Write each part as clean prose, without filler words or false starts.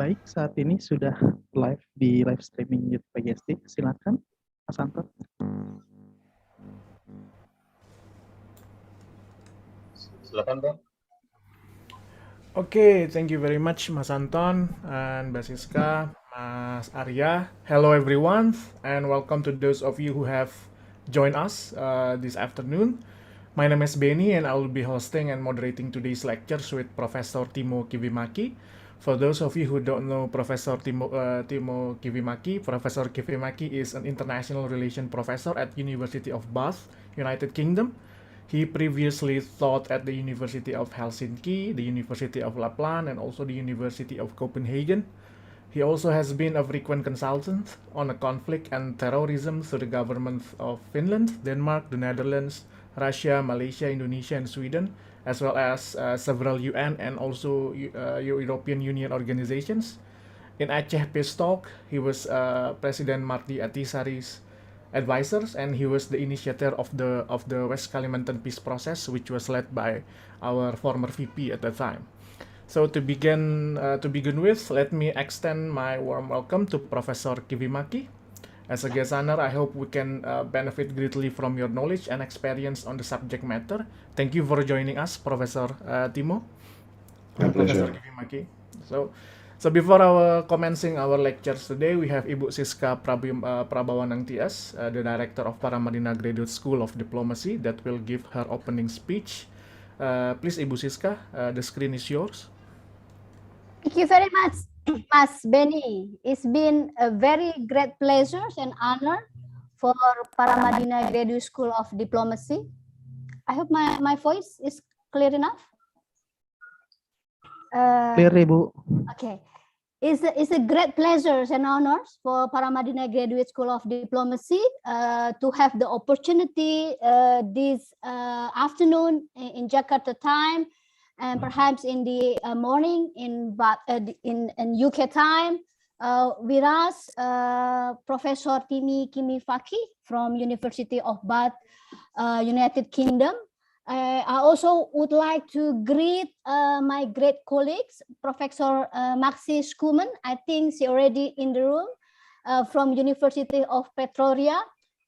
Baik, saat ini sudah live di live streaming YouTube PGSD. Silakan, Mas Anton. Silakan, Bang. Okay, thank you very much, Mas Anton and Mbak Siska, Mas Arya. Hello, everyone, and welcome to those of you who have joined us this afternoon. My name is Benny, and I will be hosting and moderating today's lectures with Professor Timo Kivimäki. For those of you who don't know Professor Timo Kivimäki, Professor Kivimäki is an international relations professor at University of Bath, United Kingdom. He previously taught at the University of Helsinki, the University of Lapland, and also the University of Copenhagen. He also has been a frequent consultant on conflict and terrorism to the governments of Finland, Denmark, the Netherlands, Russia, Malaysia, Indonesia, and Sweden, as well as several UN and also European Union organizations. In Aceh Peace Talk, he was President Martti Ahtisaari's advisors, and he was the initiator of the West Kalimantan peace process, which was led by our former VP at the time. So to begin with, let me extend my warm welcome to Professor Kivimäki. As a guest honor, I hope we can benefit greatly from your knowledge and experience on the subject matter. Thank you for joining us, Professor Timo. My pleasure. Professor Kivimäki. So before commencing our lectures today, we have Ibu Siska Prabawanang TS, the director of Paramadina Graduate School of Diplomacy, that will give her opening speech. Please, Ibu Siska, the screen is yours. Thank you very much, Mas Benny. It's been a very great pleasure and honor for Paramadina Graduate School of Diplomacy. I hope my voice is clear enough. Clear, Ibu. Okay. It's a great pleasure and honors for Paramadina Graduate School of Diplomacy to have the opportunity this afternoon in Jakarta time, and perhaps in the morning in UK time, with us Professor Kivimäki from University of Bath, United Kingdom. I also would like to greet my great colleagues, Professor Maxi Skuman. I think she already in the room, from University of Pretoria,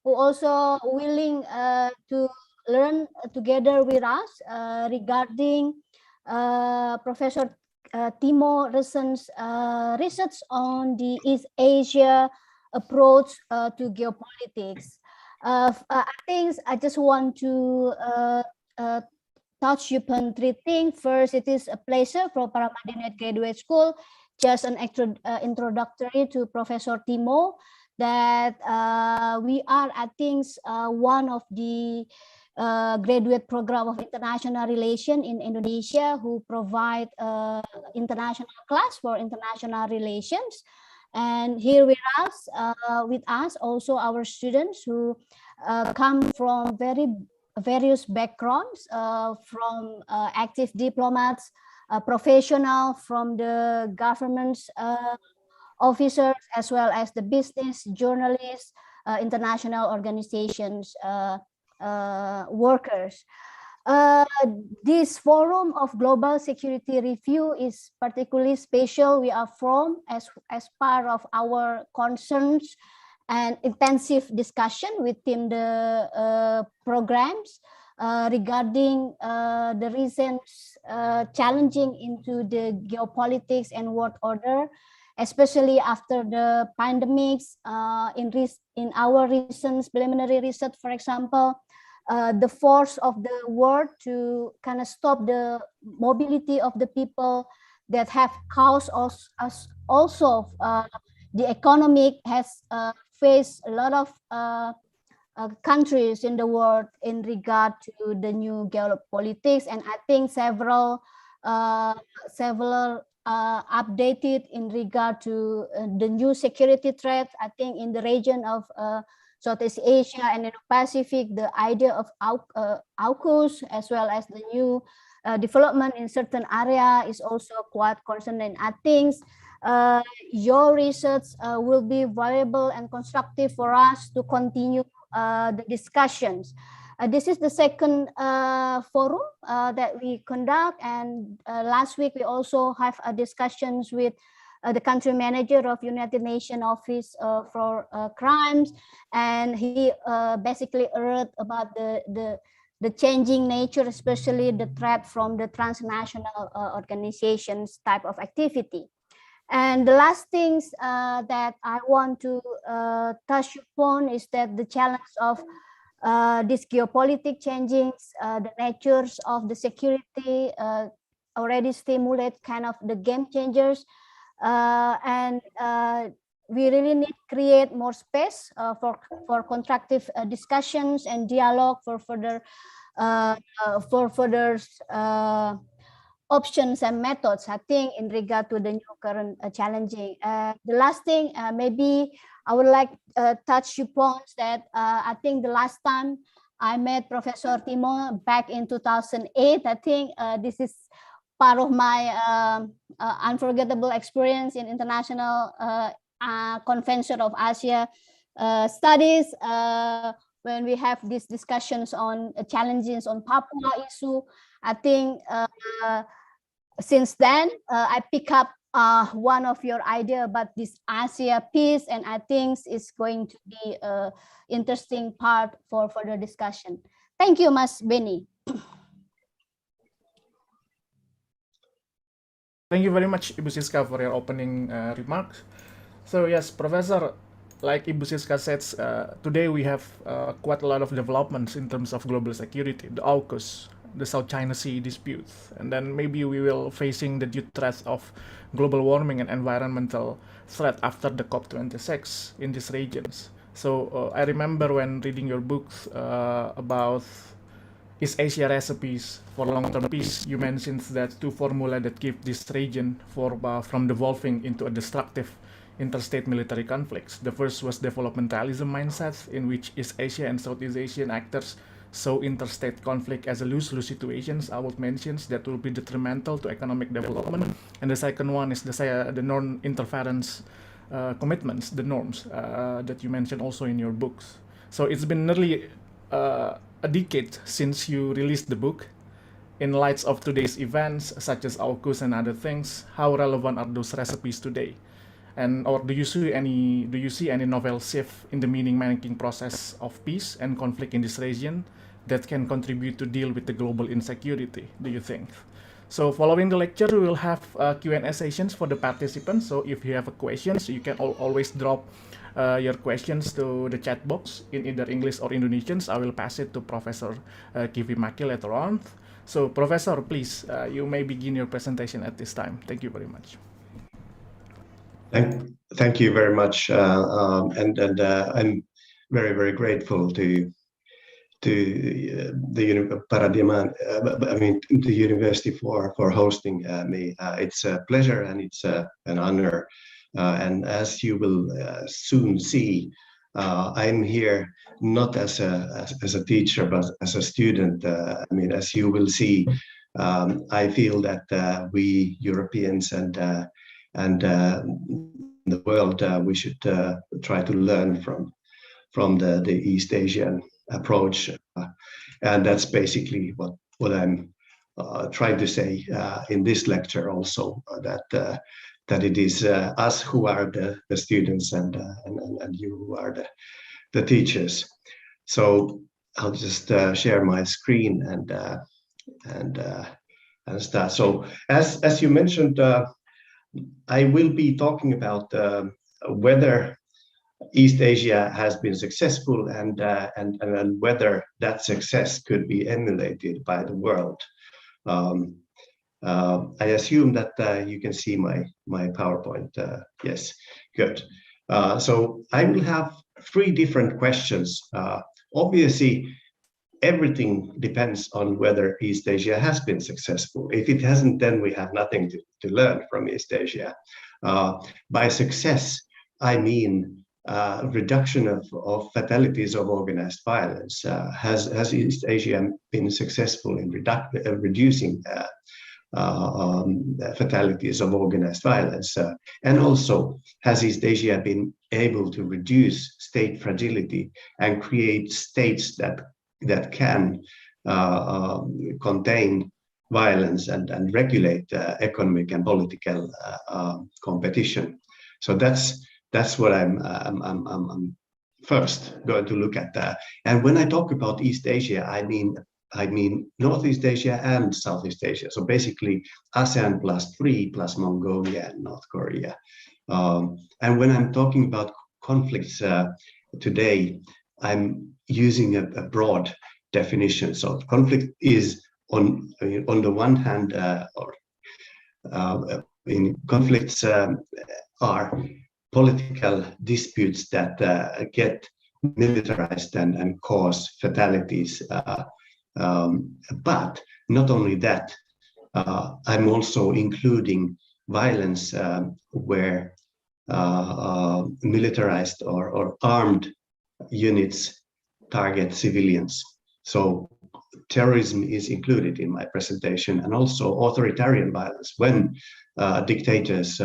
who also willing to learn together with us regarding Professor Timo recent research on the East Asia approach to geopolitics. I think I just want to touch upon three things. First, it is a pleasure for Paramadina Graduate School, just an introductory to Professor Timo, that we are, I think, one of the graduate program of international relation in Indonesia who provide international class for international relations. And here with us also our students who come from various backgrounds, from active diplomats, professional, from the government's officers, as well as the business, journalists, international organizations, workers. This forum of global security review is particularly special. We are from as part of our concerns and intensive discussion within the programs regarding the recent challenging into the geopolitics and world order, especially after the pandemics. In our recent preliminary research, for example, the force of the world to kind of stop the mobility of the people that have caused us also the economic has faced a lot of countries in the world in regard to the new geopolitics, and I think several updated in regard to the new security threats. I think in the region of Southeast Asia and Indo-Pacific, the idea of AUKUS as well as the new development in certain area is also quite concerning. I think your research will be valuable and constructive for us to continue the discussions. This is the second forum that we conduct, and last week we also have discussions with the country manager of United Nations Office for Crimes, and he basically wrote about the changing nature, especially the threat from the transnational organizations type of activity. And the last things that I want to touch upon is that the challenge of this geopolitics changing, the natures of the security already stimulate kind of the game changers, and we really need to create more space for constructive discussions and dialogue for further options and methods, I think, in regard to the new current challenging. The last thing, maybe I would like to touch upon that I think the last time I met Professor Timo back in 2008, I think this is part of my unforgettable experience in International Convention of Asia Studies, when we have these discussions on challenges on Papua issue. I think since then I pick up one of your idea about this Asia piece, and I think it's going to be an interesting part for further discussion. Thank you, Mas Benny. Thank you very much, Ibu Siska, for your opening remarks. So yes, Professor, like Ibu Siska said, today we have quite a lot of developments in terms of global security, the AUKUS, the South China Sea disputes, and then maybe we will facing the due threats of global warming and environmental threat after the COP26 in these regions. So I remember when reading your books about East Asia recipes for long-term peace, you mentioned that two formula that keep this region from devolving into a destructive interstate military conflicts. The first was developmentalism mindset, in which East Asia and Southeast Asian actors saw interstate conflict as a lose-lose situations. I would mention that will be detrimental to economic development. And the second one is the non-interference commitments, the norms that you mentioned also in your books. So it's been nearly a decade since you released the book. In light of today's events, such as AUKUS and other things, how relevant are those recipes today? And or do you see any novel shift in the meaning-making process of peace and conflict in this region that can contribute to deal with the global insecurity, do you think? So following the lecture, we will have Q&A sessions for the participants. So if you have questions, you can always drop your questions to the chat box in either English or Indonesian. I will pass it to Professor Kivimäki later on. So Professor, please, you may begin your presentation at this time. Thank you very much. Thank you very much, and I'm very, very grateful to the Paramadina, the university for hosting me. It's a pleasure and it's an honor. And as you will soon see, I'm here not as a teacher, but as a student. As you will see, I feel that we Europeans and the world, we should try to learn from the East Asian approach, and that's basically what I'm trying to say in this lecture also, that it is us who are the students and you who are the teachers. So I'll just share my screen and start. So as you mentioned, I will be talking about whether East Asia has been successful and whether that success could be emulated by the world. I assume that you can see my PowerPoint. Yes, good. So I will have three different questions. Obviously, everything depends on whether East Asia has been successful. If it hasn't, then we have nothing to learn from East Asia. By success, I mean reduction of fatalities of organized violence. Has East Asia been successful in reducing fatalities of organized violence? And also, has East Asia been able to reduce state fragility and create states that can contain violence and regulate economic and political competition. So that's what I'm first going to look at. And when I talk about East Asia, I mean Northeast Asia and Southeast Asia. So basically ASEAN +3 plus Mongolia and North Korea. And when I'm talking about conflicts today, I'm using a broad definition. So conflict is on the one hand, in conflicts are political disputes that get militarized and cause fatalities. But not only that, I'm also including violence where militarized or armed units target civilians. So terrorism is included in my presentation, and also authoritarian violence when dictators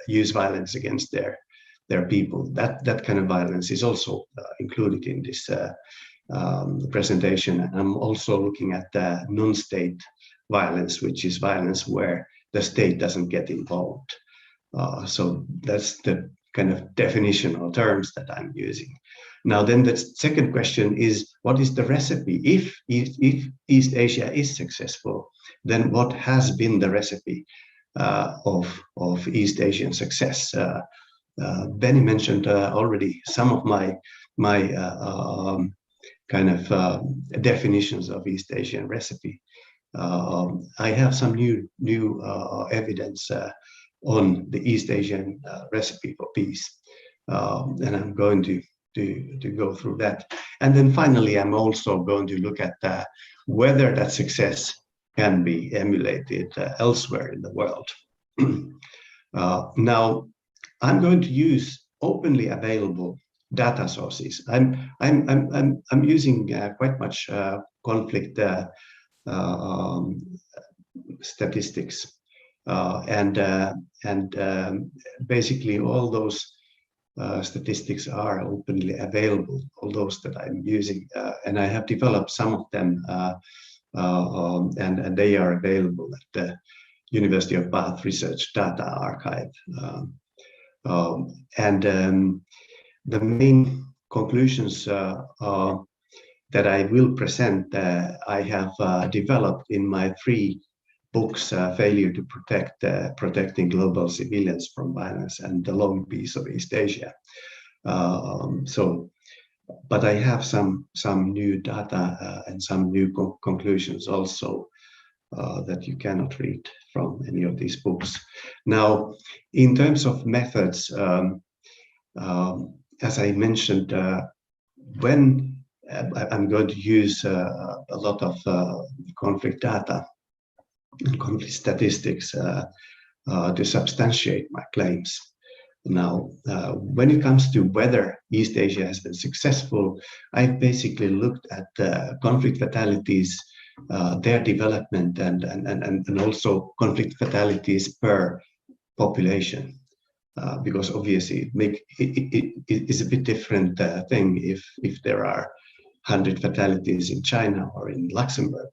use violence against their people. That kind of violence is also included in this presentation. And I'm also looking at the non-state violence, which is violence where the state doesn't get involved. So that's the kind of definition or terms that I'm using. Now, then the second question is, what is the recipe? If East Asia is successful, then what has been the recipe of East Asian success? Benny mentioned already some of my kind of definitions of East Asian recipe. I have some new evidence on the East Asian recipe for peace, and I'm going to go through that. And then finally, I'm also going to look at whether that success can be emulated elsewhere in the world. Now, I'm going to use openly available data sources. I'm using quite much conflict statistics, and basically all those statistics are openly available, all those that I'm using, and I have developed some of them, and they are available at the University of Bath Research Data Archive. The main conclusions that I will present, I have developed in my 3 books, Failure to Protect, Protecting Global Civilians from Violence, and The Long Peace of East Asia. But I have some new data and some new conclusions also that you cannot read from any of these books. Now, in terms of methods, as I mentioned, when I'm going to use a lot of conflict data and conflict statistics to substantiate my claims. Now, when it comes to whether East Asia has been successful, I've basically looked at conflict fatalities, their development, and also conflict fatalities per population. Because obviously it is a bit different thing if there are 100 fatalities in China or in Luxembourg.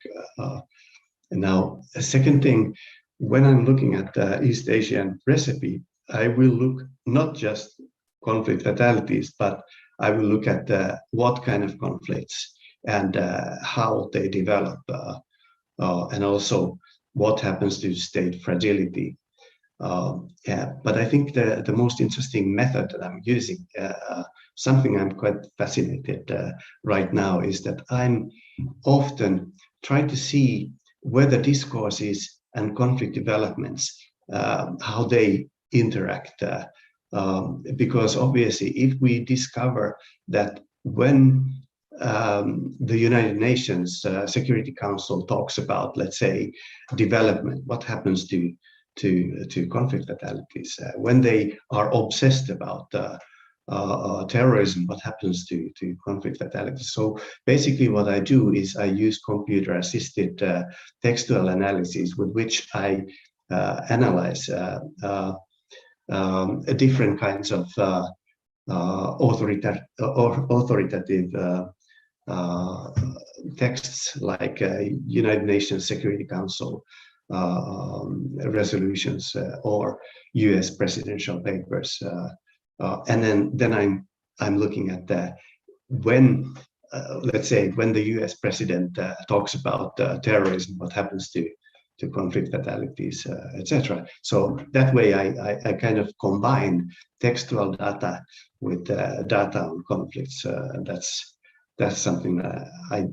And now, a second thing, when I'm looking at the East Asian recipe, I will look not just conflict fatalities, but I will look at what kind of conflicts and how they develop, and also what happens to state fragility. But I think the most interesting method that I'm using, something I'm quite fascinated right now, is that I'm often trying to see whether discourses and conflict developments, how they interact. Because obviously, if we discover that when the United Nations Security Council talks about, let's say, development, what happens to conflict fatalities? When they are obsessed about terrorism, what happens to conflict fatalities? So basically what I do is I use computer-assisted textual analysis with which I analyze different kinds of authoritative texts like United Nations Security Council resolutions or US presidential papers. And then I'm looking at when, let's say, when the US president talks about terrorism, what happens to conflict fatalities, etc. So that way I kind of combine textual data with data on conflicts. That's something that I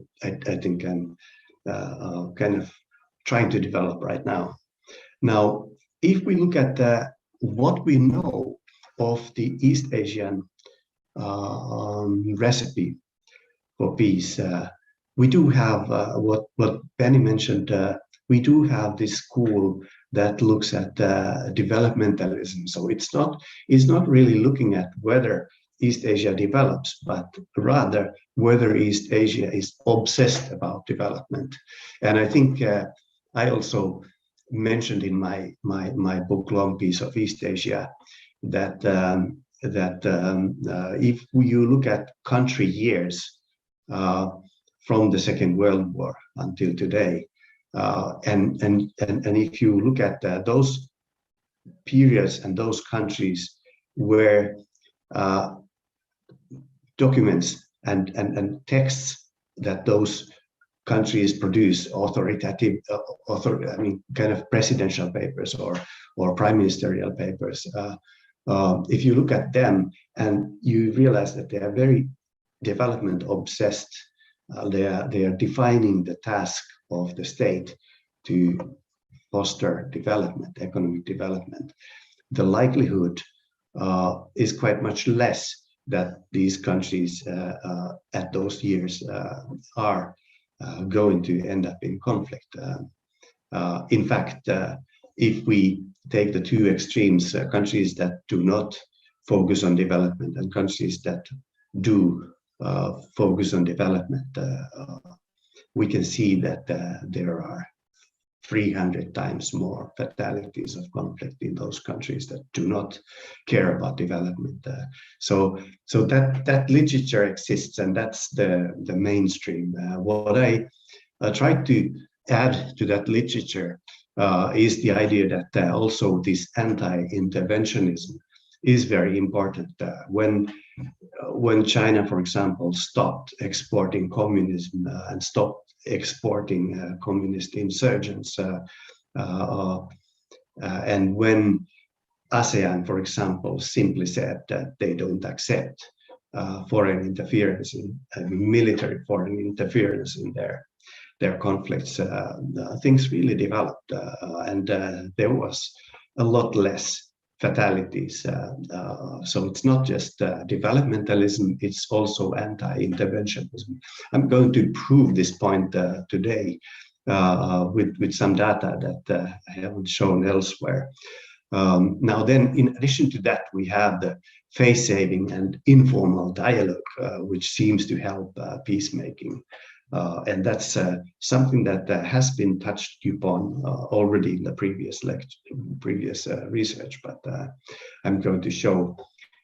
think I'm kind of trying to develop right now. Now, if we look at what we know of the East Asian recipe for peace, we do have what Penny mentioned. We do have this school that looks at developmentalism. So it's not really looking at whether East Asia develops, but rather whether East Asia is obsessed about development. And I think I also mentioned in my book, Long Piece of East Asia, that if you look at country years from the Second World War until today, and if you look at those periods and those countries where documents and texts that those countries produce, authoritative, kind of presidential papers or prime ministerial papers, if you look at them and you realize that they are very development obsessed, they are defining the task of the state to foster development, economic development, the likelihood is quite much less that these countries at those years are going to end up in conflict. In fact, if we take the two extremes, countries that do not focus on development and countries that do focus on development, we can see that there are 300 times more fatalities of conflict in those countries that do not care about development. So that literature exists, and that's the mainstream. What I tried to add to that literature is the idea that also this anti-interventionism is very important. When China, for example, stopped exporting communism and stopped exporting communist insurgents, and when ASEAN, for example, simply said that they don't accept foreign interference, military foreign interference in their conflicts, things really developed, and there was a lot less fatalities. So it's not just developmentalism, it's also anti-interventionism. I'm going to prove this point today with some data that I haven't shown elsewhere. Now then, in addition to that, we have the face-saving and informal dialogue, which seems to help peacemaking. And that's something that has been touched upon already in the previous research, but I'm going to show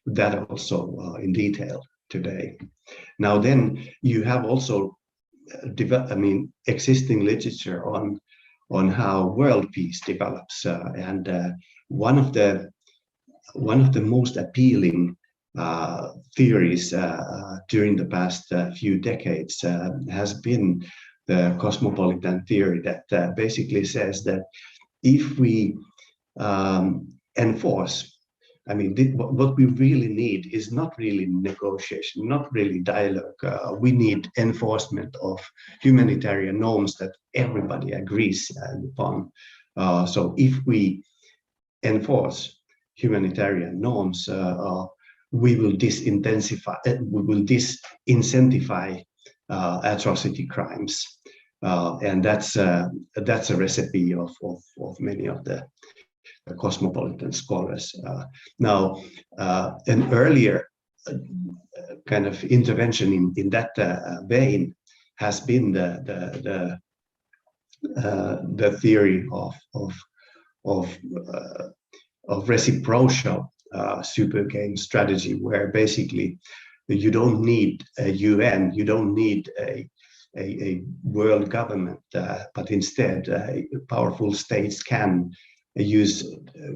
that also in detail today. Now then, you have also existing literature on how world peace develops, and one of the most appealing theories during the past few decades has been the cosmopolitan theory that basically says that if we enforce, what we really need is not really negotiation, not really dialogue. We need enforcement of humanitarian norms that everybody agrees upon. So if we enforce humanitarian norms, we will disincentivize atrocity crimes, and that's a recipe of many of the cosmopolitan scholars. Now, an earlier kind of intervention in that vein has been the theory of reciprocal super game strategy, where basically You don't need a UN, you don't need a world government, but instead powerful states can use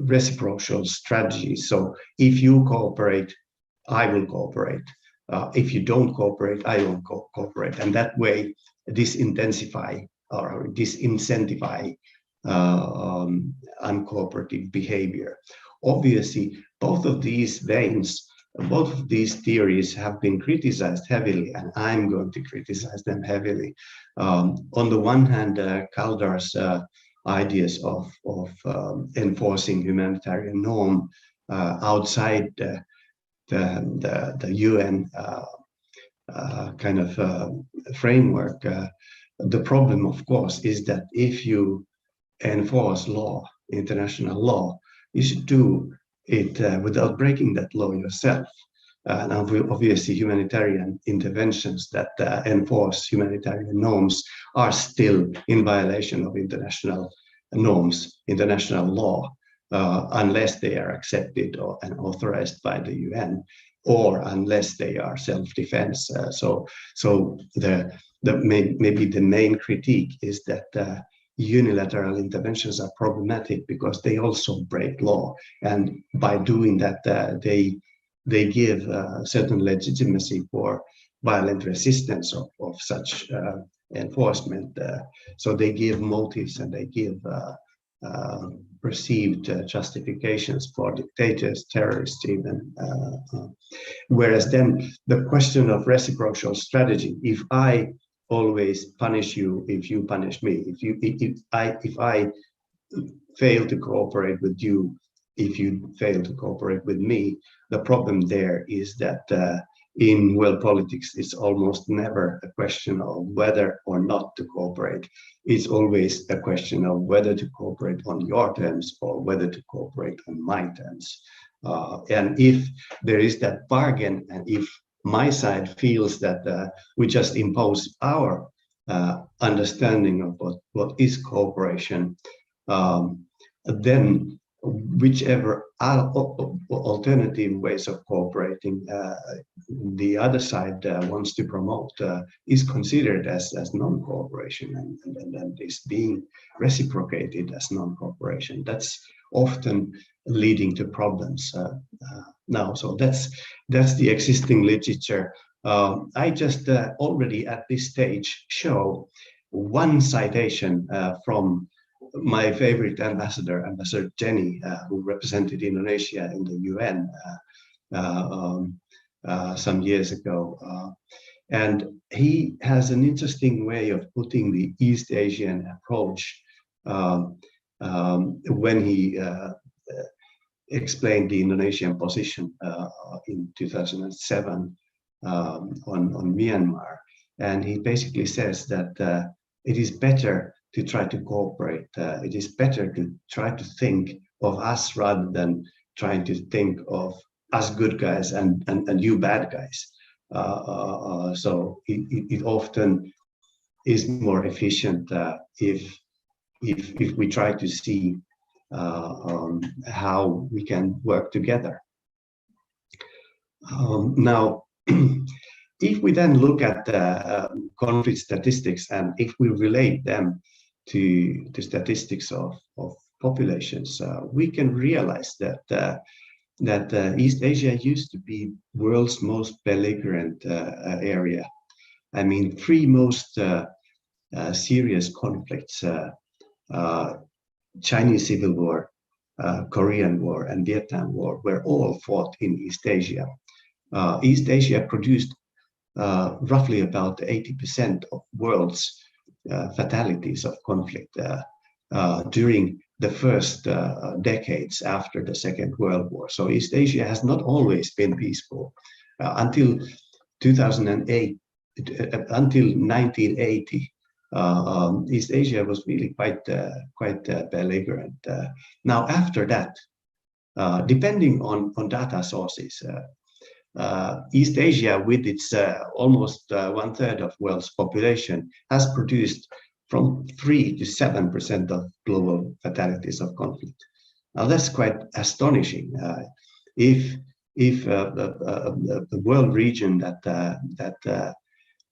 reciprocal strategies. So if you cooperate, I will cooperate. If you don't cooperate, I will cooperate. And that way, disincentivize uncooperative behavior. Obviously, both of these theories have been criticized heavily, and I'm going to criticize them heavily. On the one hand, Kaldar's ideas of enforcing humanitarian norm outside the UN kind of framework. The problem, of course, is that if you enforce law, international law, you should do it without breaking that law yourself. And obviously, humanitarian interventions that enforce humanitarian norms are still in violation of international norms, international law, unless they are accepted and authorized by the UN, or unless they are self-defense. So maybe the main critique is that unilateral interventions are problematic because they also break law, and by doing that, they give certain legitimacy for violent resistance of such enforcement. So they give motives and they give perceived justifications for dictators, terrorists even. Whereas then the question of reciprocal strategy, if I always punish you if you punish me, if I fail to cooperate with you if you fail to cooperate with me, the problem there is that in world politics, it's almost never a question of whether or not to cooperate. It's always a question of whether to cooperate on your terms or whether to cooperate on my terms. And if there is that bargain, and if my side feels that we just impose our understanding of what is cooperation, then whichever alternative ways of cooperating the other side wants to promote is considered as non-cooperation, and is being reciprocated as non-cooperation. That's often leading to problems now. So that's the existing literature. I just already at this stage show one citation from my favorite ambassador, Ambassador Jenny, who represented Indonesia in the UN some years ago. And he has an interesting way of putting the East Asian approach when he explained the Indonesian position in 2007 on Myanmar. And he basically says that it is better to try to cooperate. It is better to try to think of us rather than trying to think of us good guys and you bad guys. So it often is more efficient if we try to see how we can work together. Now, if we then look at conflict statistics, and if we relate them to statistics of populations, we can realize that East Asia used to be world's most belligerent area. I mean, three most serious conflicts, Chinese Civil War, Korean War, and Vietnam War, were all fought in East Asia. East Asia produced roughly about 80% of world's fatalities of conflict during the first decades after the Second World War. So East Asia has not always been peaceful. Until 2008, until 1980, East Asia was really quite belligerent. Now, after that, depending on data sources, East Asia, with its almost 1/3 of world's population, has produced from 3 to 7% of global fatalities of conflict. Now that's quite astonishing. If the world region that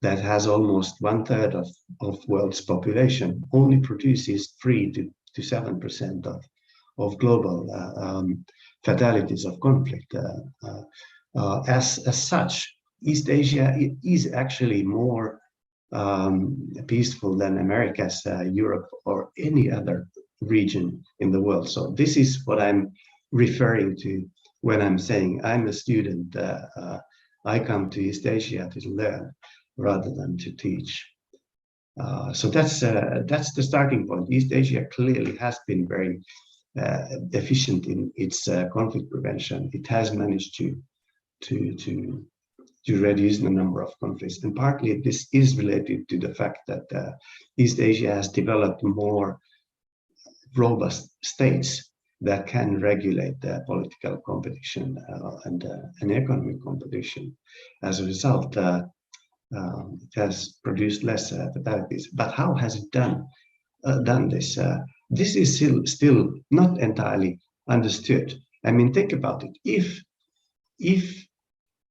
has almost 1/3 of world's population only produces 3 to 7% of global fatalities of conflict. As such, East Asia is actually more peaceful than Americas, Europe, or any other region in the world. So this is what I'm referring to when I'm saying I'm a student. I come to East Asia to learn rather than to teach. So that's the starting point. East Asia clearly has been very efficient in its conflict prevention. It has managed to reduce the number of conflicts, and partly this is related to the fact that East Asia has developed more robust states that can regulate the political competition and economic competition. As a result, it has produced less fatalities. But how has it done this? This is still not entirely understood. I mean, think about it. If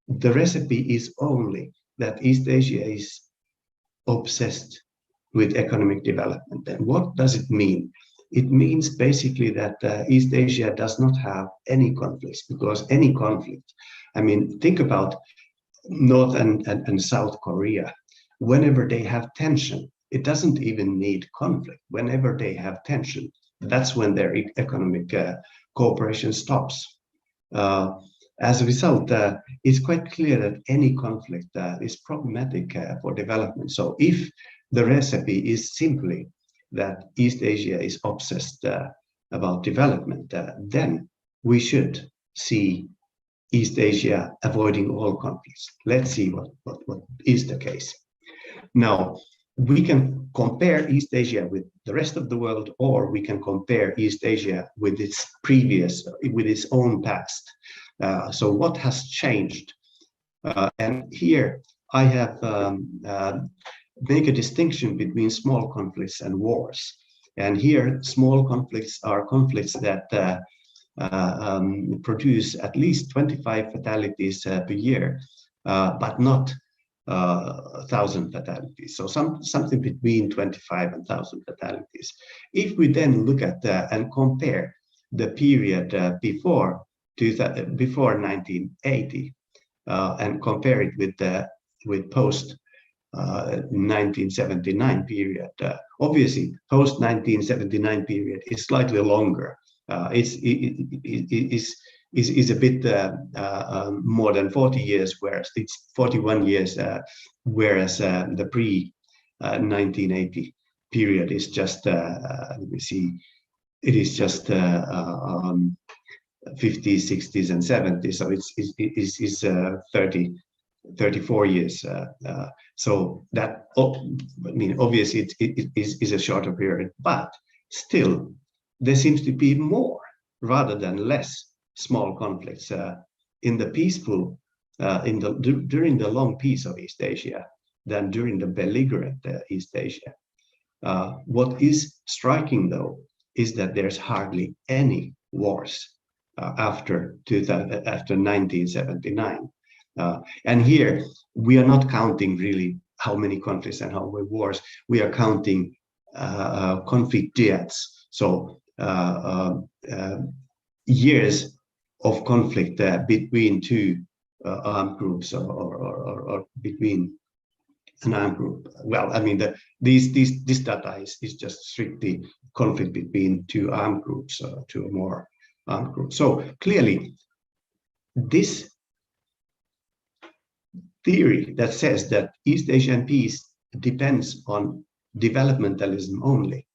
the recipe is only that East Asia is obsessed with economic development, then what does it mean? It means basically that East Asia does not have any conflicts, because any conflict, I mean, think about North and South Korea. Whenever they have tension, it doesn't even need conflict. Whenever they have tension, that's when their economic cooperation stops. As a result, it's quite clear that any conflict is problematic for development. So if the recipe is simply that East Asia is obsessed about development, then we should see East Asia avoiding all conflicts. Let's see what is the case. Now, we can compare East Asia with the rest of the world, or we can compare East Asia with its own past. So what has changed? And here I have make a distinction between small conflicts and wars. And here, small conflicts are conflicts that produce at least 25 fatalities per year, but not 1,000 fatalities. So something between 25 and 1,000 fatalities. If we then look at and compare the period before 1980 and compare it with post 1979 period, obviously post 1979 period is slightly longer. Is a bit more than 40 years, whereas it's 41 years, whereas the pre-1980 period is just, let me see, it is just 50s, 60s, and 70s. So it's 34 years. So that, I mean, obviously it is a shorter period, but still there seems to be more rather than less small conflicts in the peaceful, during the long peace of East Asia than during the belligerent East Asia. What is striking, though, is that there's hardly any wars after 1979. And here we are not counting really how many conflicts and how many wars. We are counting conflict deaths. So years of conflict between two armed groups or between an armed group. Well, I mean, this data is just strictly conflict between two armed groups, two or more armed groups. So clearly, this theory that says that East Asian peace depends on developmentalism only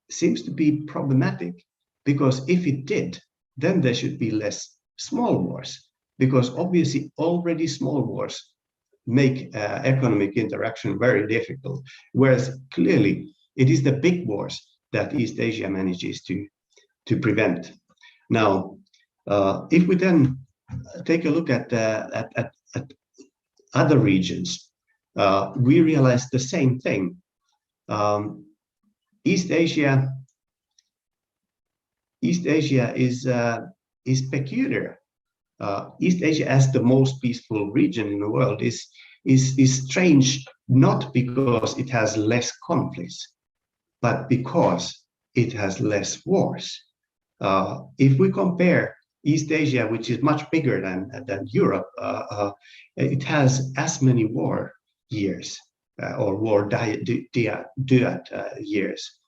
seems to be problematic, because if it did, then there should be less small wars, because obviously already small wars make economic interaction very difficult, whereas clearly it is the big wars that East Asia manages to prevent. Now, if we then take a look at other regions, we realize the same thing. East Asia is peculiar East Asia as the most peaceful region in the world is strange, not because it has less conflicts, but because it has less wars. If we compare East Asia, which is much bigger than Europe, it has as many war years or war years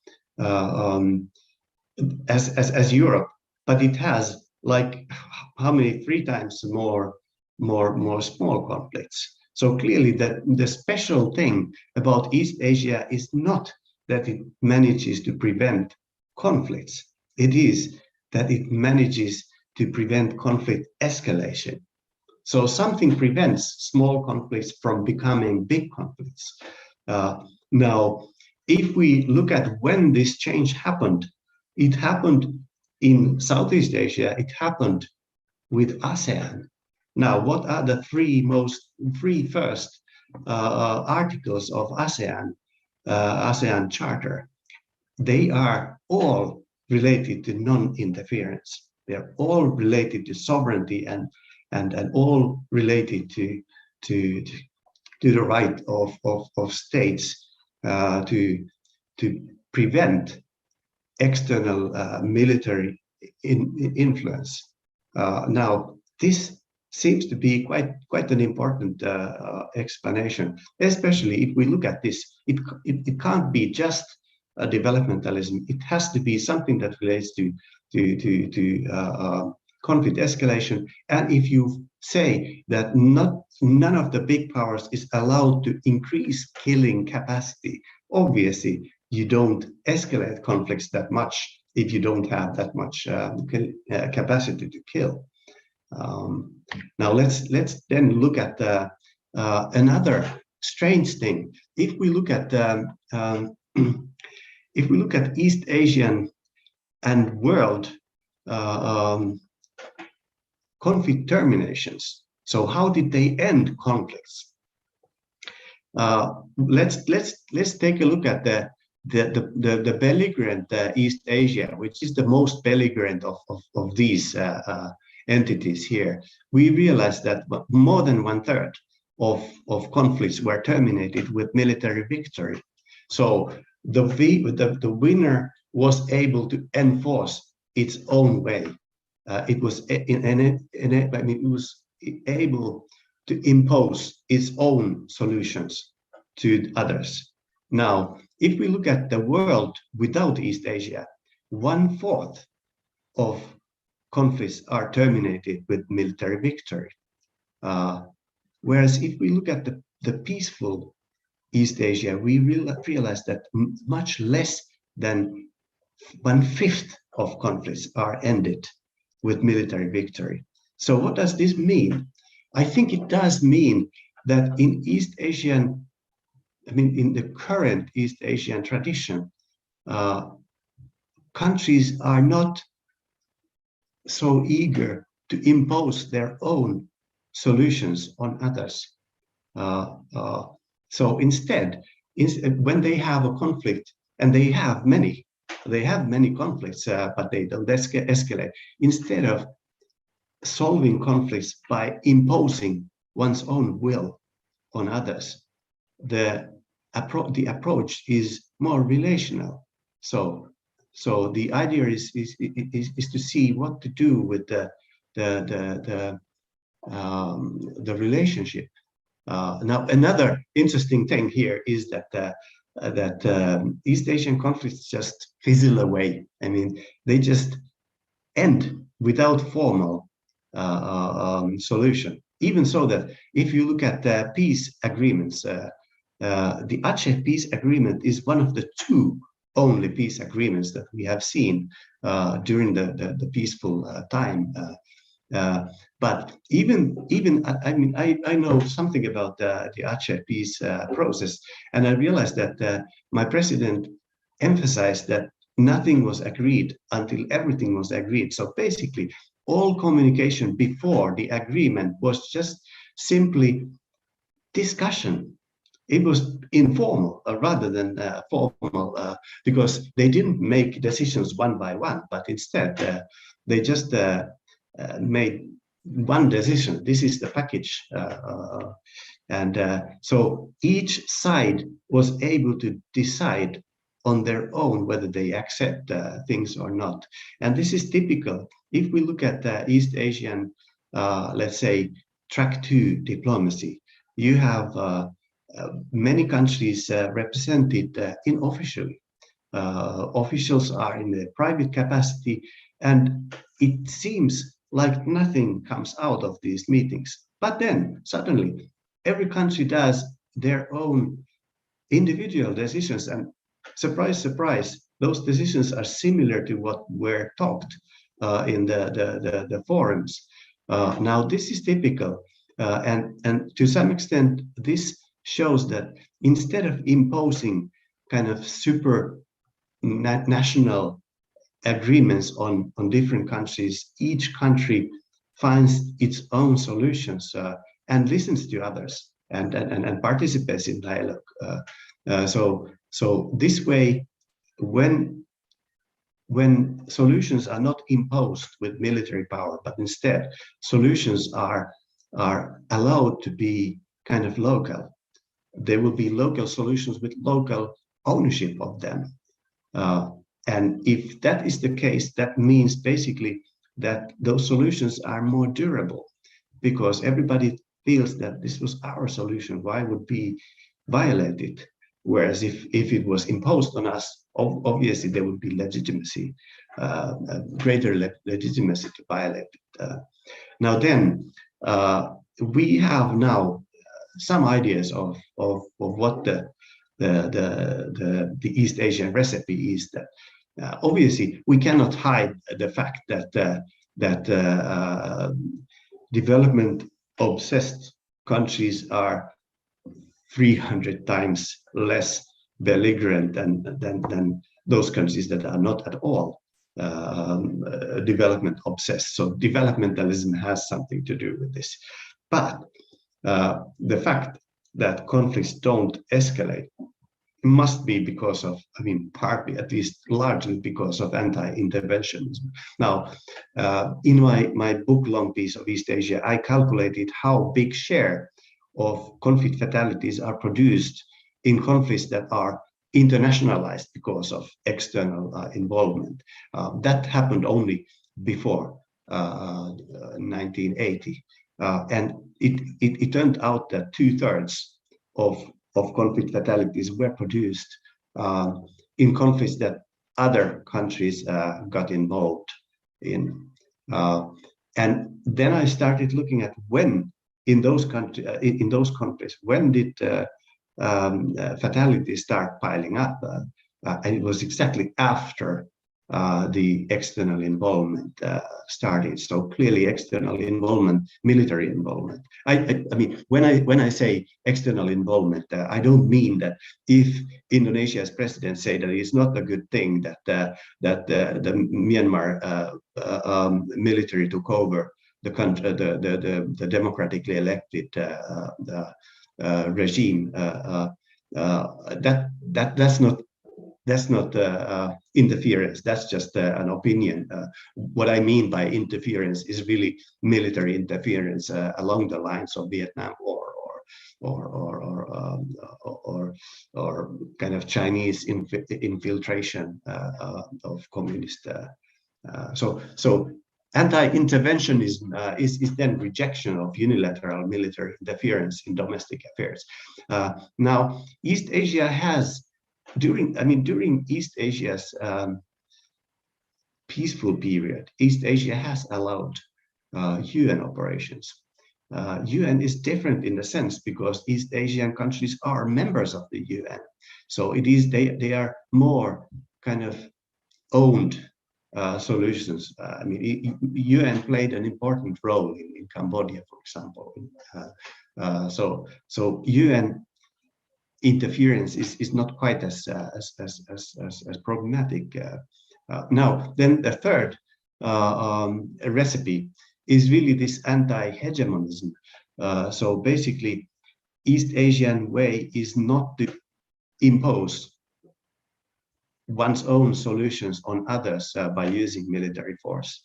as Europe, but it has like how many 3 times more small conflicts. So clearly that the special thing about East Asia is not that it manages to prevent conflicts. It is that it manages to prevent conflict escalation. So something prevents small conflicts from becoming big conflicts. Now, if we look at when this change happened, it happened in Southeast Asia, it happened with ASEAN. Now, what are the three first articles of ASEAN Charter? They are all related to non-interference. They are all related to sovereignty and all related to the right of states to prevent external military influence. Now, this seems to be quite an important explanation, especially if we look at this. It can't be just a developmentalism. It has to be something that relates to conflict escalation. And if you say that none of the big powers is allowed to increase killing capacity, obviously you don't escalate conflicts that much if you don't have that much capacity to kill. Now let's then look at another strange thing. If we look at East Asian and world conflict terminations, so how did they end conflicts? Let's take a look at the belligerent East Asia, which is the most belligerent of these entities here. We realized that more than 1/3 of conflicts were terminated with military victory. So the winner was able to enforce its own way. It was able to impose its own solutions to others. Now, if we look at the world without East Asia, 1/4 of conflicts are terminated with military victory. Whereas if we look at the peaceful East Asia, we realize that much less than 1/5 of conflicts are ended with military victory. So what does this mean? I think it does mean that in in the current East Asian tradition, countries are not so eager to impose their own solutions on others. So instead, when they have a conflict, and they have many conflicts, but they don't escalate. Instead of solving conflicts by imposing one's own will on others, the approach is more relational. So the idea is to see what to do with the relationship. Now, another interesting thing here is that East Asian conflicts just fizzle away. I mean, they just end without formal solution. Even so that if you look at the peace agreements, the Aceh peace agreement is one of the 2 only peace agreements that we have seen during the peaceful time. But even I mean, I know something about the Aceh peace process, and I realized that my president emphasized that nothing was agreed until everything was agreed. So basically, all communication before the agreement was just simply discussion. It was informal rather than formal, because they didn't make decisions one by one, but instead they just made one decision. This is the package. So each side was able to decide on their own whether they accept things or not. And this is typical. If we look at the East Asian, let's say, track 2 diplomacy, you have many countries represented unofficially. Officials are in the private capacity, and it seems like nothing comes out of these meetings. But then suddenly every country does their own individual decisions, and surprise, surprise, those decisions are similar to what were talked in the forums. Now this is typical, and to some extent this shows that instead of imposing kind of super national agreements on different countries, each country finds its own solutions and listens to others and participates in dialogue. So this way, when solutions are not imposed with military power, but instead solutions are allowed to be kind of local, there will be local solutions with local ownership of them. And if that is the case, that means basically that those solutions are more durable, because everybody feels that this was our solution, why would we violate it? Whereas if it was imposed on us, obviously there would be legitimacy, greater legitimacy to violate it. Now then, we have now some ideas of what the East Asian recipe is. That obviously we cannot hide the fact that development obsessed countries are 300 times less belligerent than those countries that are not at all development obsessed. So developmentalism has something to do with this. But the fact that conflicts don't escalate must be because of, I mean, partly, at least largely because of anti-interventionism. Now, in my book-long piece of East Asia, I calculated how big share of conflict fatalities are produced in conflicts that are internationalized because of external involvement. That happened only before 1980. And it turned out that 2/3 of conflict fatalities were produced in conflicts that other countries got involved in. And then I started looking at when in those conflicts, when did fatalities start piling up? And it was exactly after the external involvement started. So clearly external involvement, military involvement. I mean, when I say external involvement, I don't mean that if Indonesia's president say that it's not a good thing that the Myanmar military took over the country, the democratically elected regime. That's not interference. That's just an opinion. What I mean by interference is really military interference along the lines of Vietnam or kind of Chinese infiltration of communist. So anti-interventionism is then rejection of unilateral military interference in domestic affairs. Now, East Asia has during East Asia's peaceful period, East Asia has allowed UN operations. UN is different in the sense because East Asian countries are members of the UN. So it is they are more kind of owned solutions. I mean, UN played an important role in Cambodia, for example. So UN interference is not quite as problematic. Now, then the third recipe is really this anti-hegemonism. So basically, East Asian way is not to impose one's own solutions on others by using military force.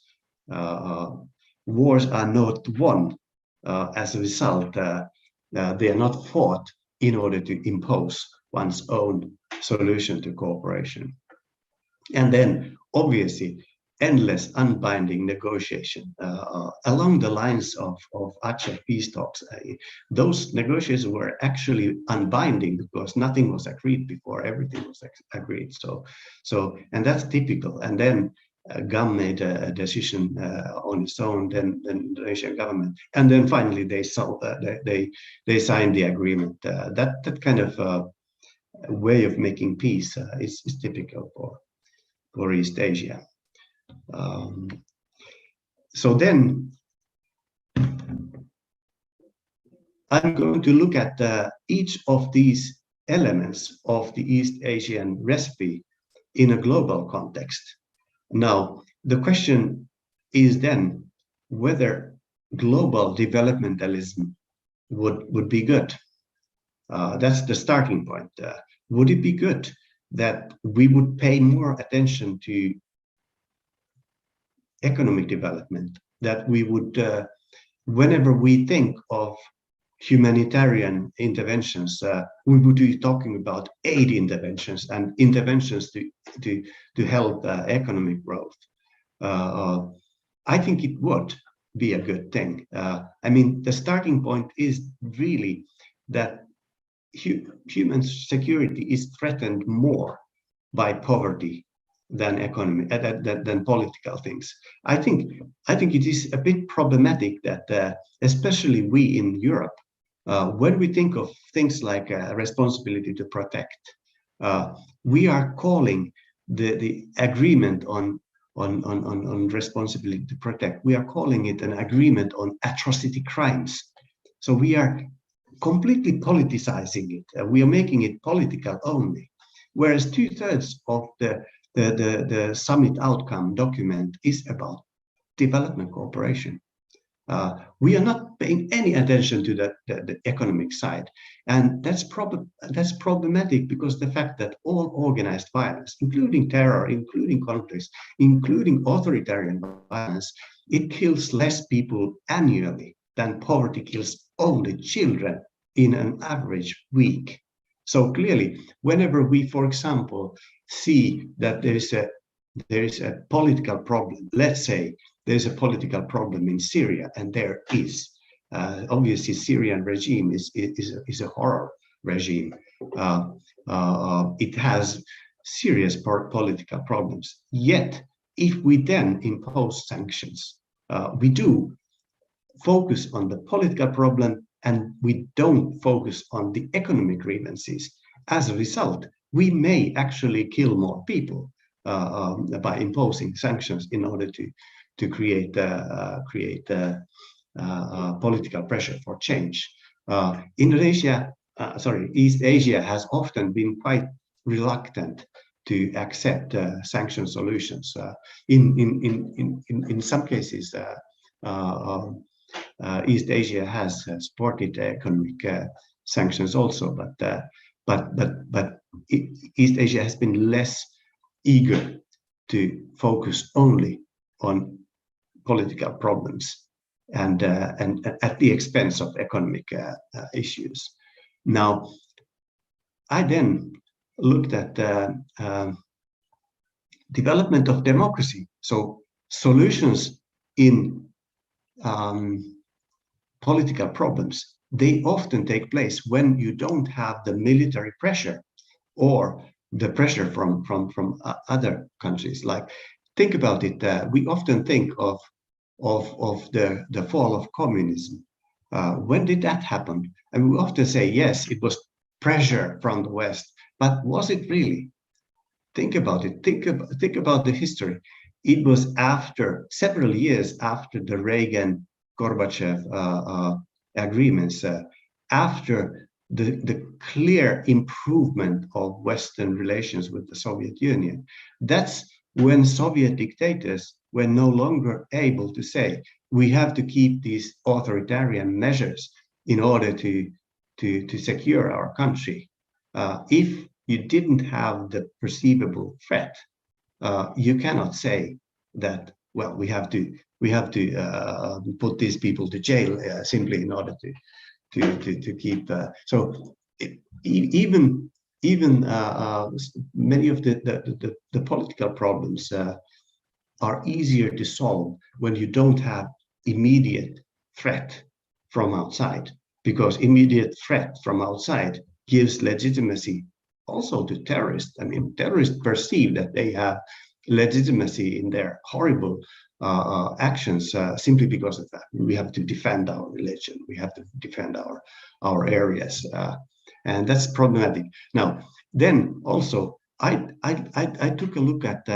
wars are not won as a result. They are not fought in order to impose one's own solution to cooperation. And then, obviously, endless unbinding negotiation along the lines of Aceh peace talks. Those negotiations were actually unbinding because nothing was agreed before everything was agreed. And that's typical. And then GAM made a decision on its own, then the Indonesian government, and then finally they signed the agreement. That kind of way of making peace is typical for East Asia. So then I'm going to look at each of these elements of the East Asian recipe in a global context. Now, the question is then whether global developmentalism would be good. That's the starting point. Would it be good that we would pay more attention to economic development, that we would, whenever we think of humanitarian interventions, we would be talking about aid interventions and interventions to help economic growth. I think it would be a good thing. I mean, the starting point is really that human security is threatened more by poverty than economy, than political things. I think it is a bit problematic that especially we in Europe, when we think of things like responsibility to protect, we are calling the agreement on responsibility to protect, we are calling it an agreement on atrocity crimes. So we are completely politicizing it. We are making it political only, whereas 2/3 of the summit outcome document is about development cooperation. We are not paying any attention to the economic side, and that's problematic because the fact that all organized violence, including terror, including conflicts, including authoritarian violence, it kills less people annually than poverty kills only children in an average week. So clearly, whenever we, for example, see that there is a political problem, let's say there's a political problem in Syria, and there is. Obviously, Syrian regime is a horror regime. It has serious political problems. Yet, if we then impose sanctions, we do focus on the political problem and we don't focus on the economic grievances. As a result, we may actually kill more people by imposing sanctions in order to create political pressure for change. East Asia has often been quite reluctant to accept sanction solutions. In some cases, East Asia has supported economic sanctions also, but East Asia has been less eager to focus only on political problems and at the expense of economic issues. Now, I then looked at development of democracy. So solutions in political problems, they often take place when you don't have the military pressure or the pressure from other countries. Like, think about it. We often think of the fall of communism. When did that happen? And we often say, yes, it was pressure from the West, but was it really? Think about it. Think about the history. It was after several years after the Reagan-Gorbachev agreements, after the clear improvement of Western relations with the Soviet Union. That's when Soviet dictators were no longer able to say, we have to keep these authoritarian measures in order to secure our country. If you didn't have the perceivable threat, you cannot say that well, we have to put these people to jail simply in order to keep. Even many of the political problems are easier to solve when you don't have immediate threat from outside, because immediate threat from outside gives legitimacy also to terrorists. I mean, terrorists perceive that they have legitimacy in their horrible actions simply because of that. We have to defend our religion. We have to defend our areas, and that's problematic. Now, then also, I took a look at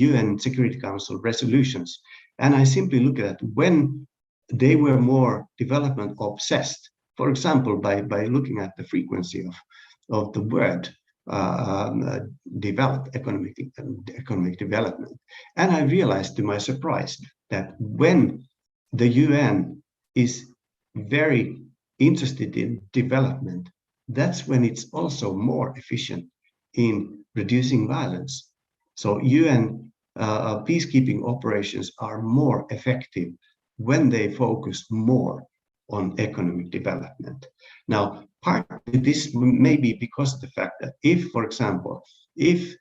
UN Security Council resolutions, and I simply look at when they were more development obsessed. For example, by looking at the frequency of the word developed economic development, and I realized to my surprise that when the UN is very interested in development, that's when it's also more efficient in reducing violence. So UN peacekeeping operations are more effective when they focus more on economic development. Now, partly this may be because of the fact that if, for example, if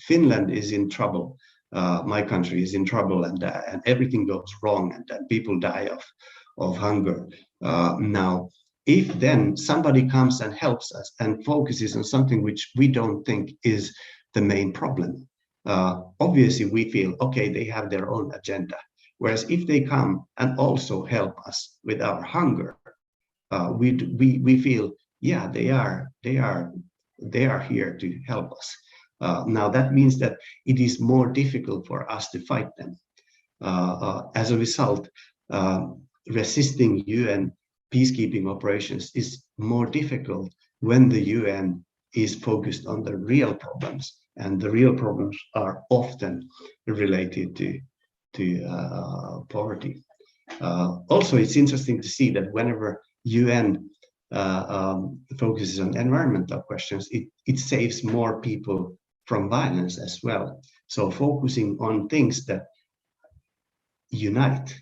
Finland is in trouble, my country is in trouble, and everything goes wrong, and people die of hunger. Now, if then somebody comes and helps us and focuses on something which we don't think is the main problem, obviously we feel, okay, they have their own agenda. Whereas if they come and also help us with our hunger, we feel, yeah, they are here to help us. Now that means that it is more difficult for us to fight them. As a result, resisting UN peacekeeping operations is more difficult when the UN is focused on the real problems, and the real problems are often related to poverty. Also, it's interesting to see that whenever UN focuses on environmental questions, it saves more people from violence as well. So focusing on things that unite.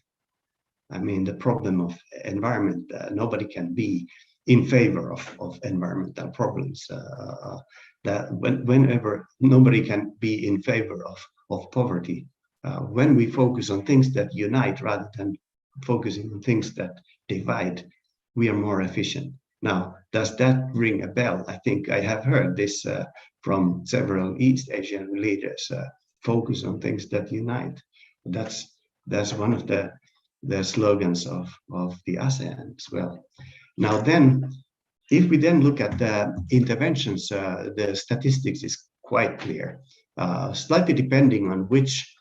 I mean, the problem of environment, nobody can be in favor of environmental problems. That whenever nobody can be in favor of poverty, when we focus on things that unite rather than focusing on things that divide, we are more efficient. Now, does that ring a bell? I think I have heard this from several East Asian leaders, focus on things that unite. That's one of the slogans of the ASEAN as well. Now then, if we then look at the interventions, the statistics is quite clear, slightly depending on which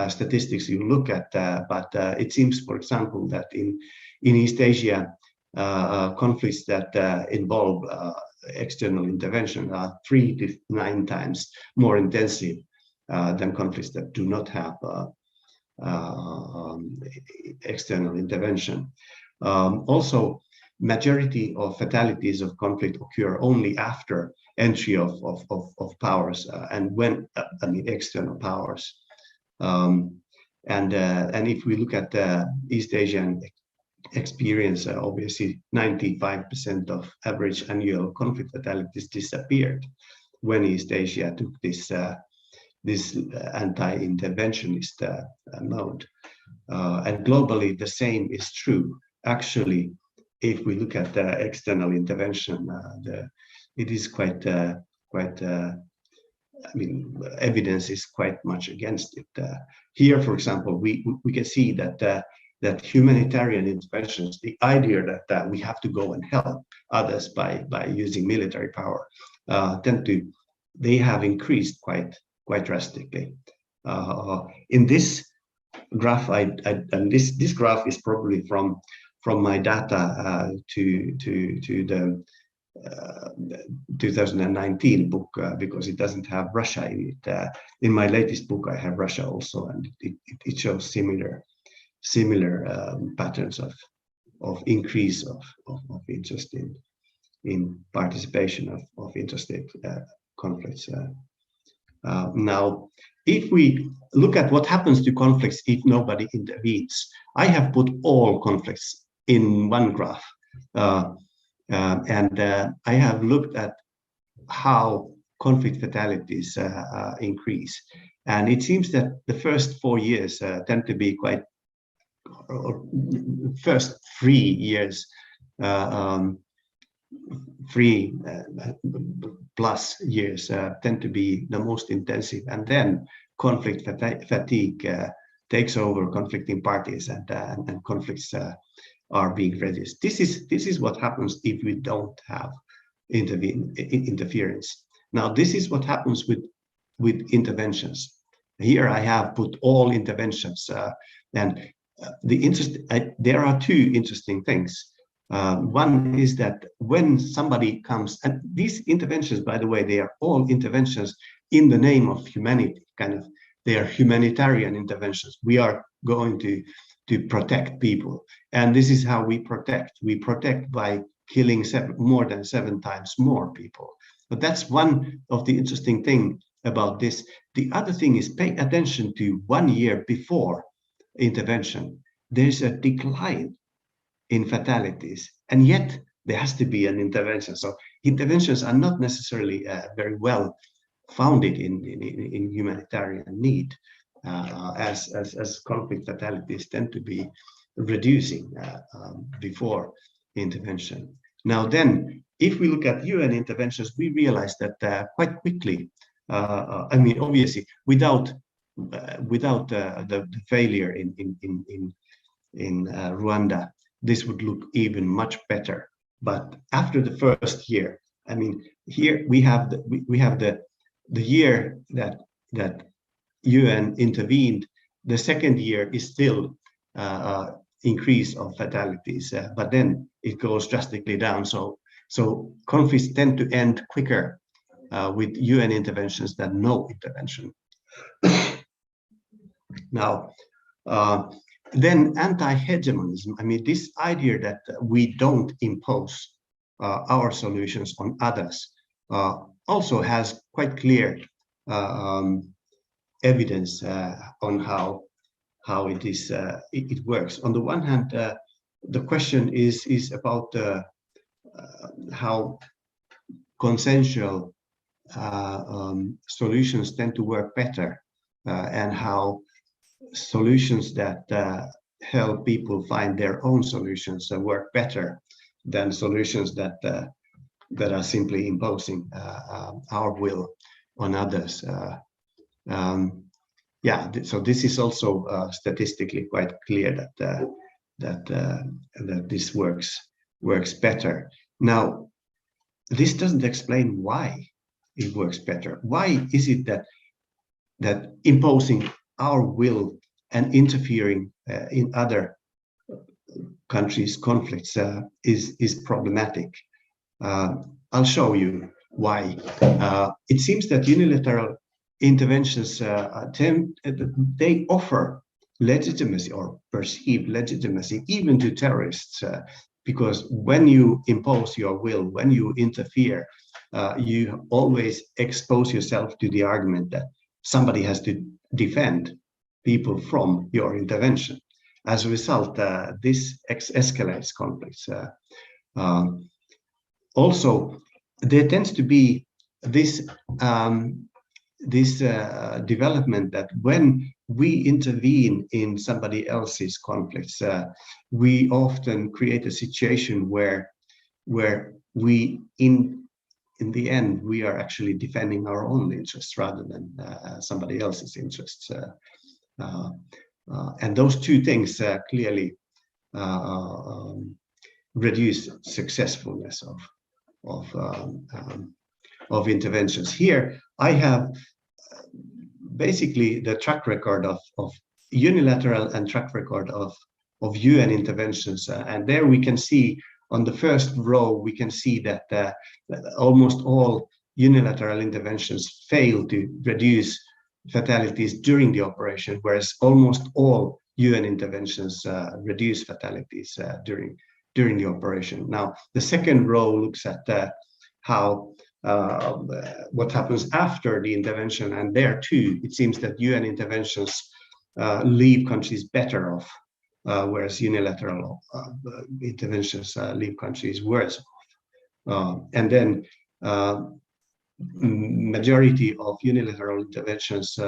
statistics you look at, but it seems, for example, that in East Asia, conflicts that involve external intervention are 3 to 9 times more intensive than conflicts that do not have external intervention. Also, majority of fatalities of conflict occur only after entry of powers and when external powers. And if we look at the East Asian experience, obviously 95% of average annual conflict fatalities disappeared when East Asia took this anti-interventionist mode. And globally, the same is true. Actually, if we look at the external intervention, it is quite evidence is quite much against it. Here, for example, we can see that humanitarian interventions, the idea that we have to go and help others by using military power, they have increased quite drastically. In this graph, and this graph is probably from my data to the 2019 book, because it doesn't have Russia in it. In my latest book, I have Russia also, and it shows similar patterns of increase of interest in participation of interstate conflicts. Now, if we look at what happens to conflicts if nobody intervenes, I have put all conflicts in one graph, and I have looked at how conflict fatalities increase. And it seems that the first 4 years tend to be quite, first 3 years, 3+ years tend to be the most intensive, and then conflict fatigue takes over conflicting parties, and conflicts are being reduced. This is what happens if we don't have interference. Now, this is what happens with interventions. Here I have put all interventions, and there are two interesting things. One is that when somebody comes, and these interventions, by the way, they are all interventions in the name of humanity, they are humanitarian interventions. We are going to protect people, and this is how we protect. We protect by killing more than 7 times more people. But that's one of the interesting thing about this. The other thing is, pay attention to 1 year before intervention. There's a decline in fatalities, and yet there has to be an intervention. So interventions are not necessarily very well founded in humanitarian need, as conflict fatalities tend to be reducing before intervention. Now then, if we look at UN interventions, we realize that quite quickly, I mean, obviously, without the failure in Rwanda, this would look even much better. But after the first year, I mean, here we have the year that UN intervened. The second year is still increase of fatalities, but then it goes drastically down. So conflicts tend to end quicker with UN interventions than no intervention. Now, then anti-hegemonism, I mean, this idea that we don't impose our solutions on others also has quite clear evidence on how it works. On the one hand, the question is about how consensual solutions tend to work better, and how solutions that help people find their own solutions work better than solutions that are simply imposing our will on others. Yeah, so this is also statistically quite clear that this works better. Now, this doesn't explain why it works better. Why is it that imposing our will and interfering in other countries' conflicts is problematic? I'll show you why. It seems that unilateral interventions they offer legitimacy, or perceived legitimacy, even to terrorists, because when you impose your will, when you interfere, you always expose yourself to the argument that somebody has to defend people from your intervention. As a result, this escalates conflicts. Also, there tends to be this development that when we intervene in somebody else's conflicts, we often create a situation where we in the end we are actually defending our own interests rather than somebody else's interests, and those two things clearly reduce successfulness of interventions. Here I have basically the track record of unilateral and track record of UN interventions, and there we can see on the first row we can see that almost all unilateral interventions fail to reduce fatalities during the operation, whereas almost all UN interventions reduce fatalities during the operation. Now, the second row looks at how what happens after the intervention, and there too, it seems that UN interventions leave countries better off, whereas unilateral interventions leave countries worse off. And then majority of unilateral interventions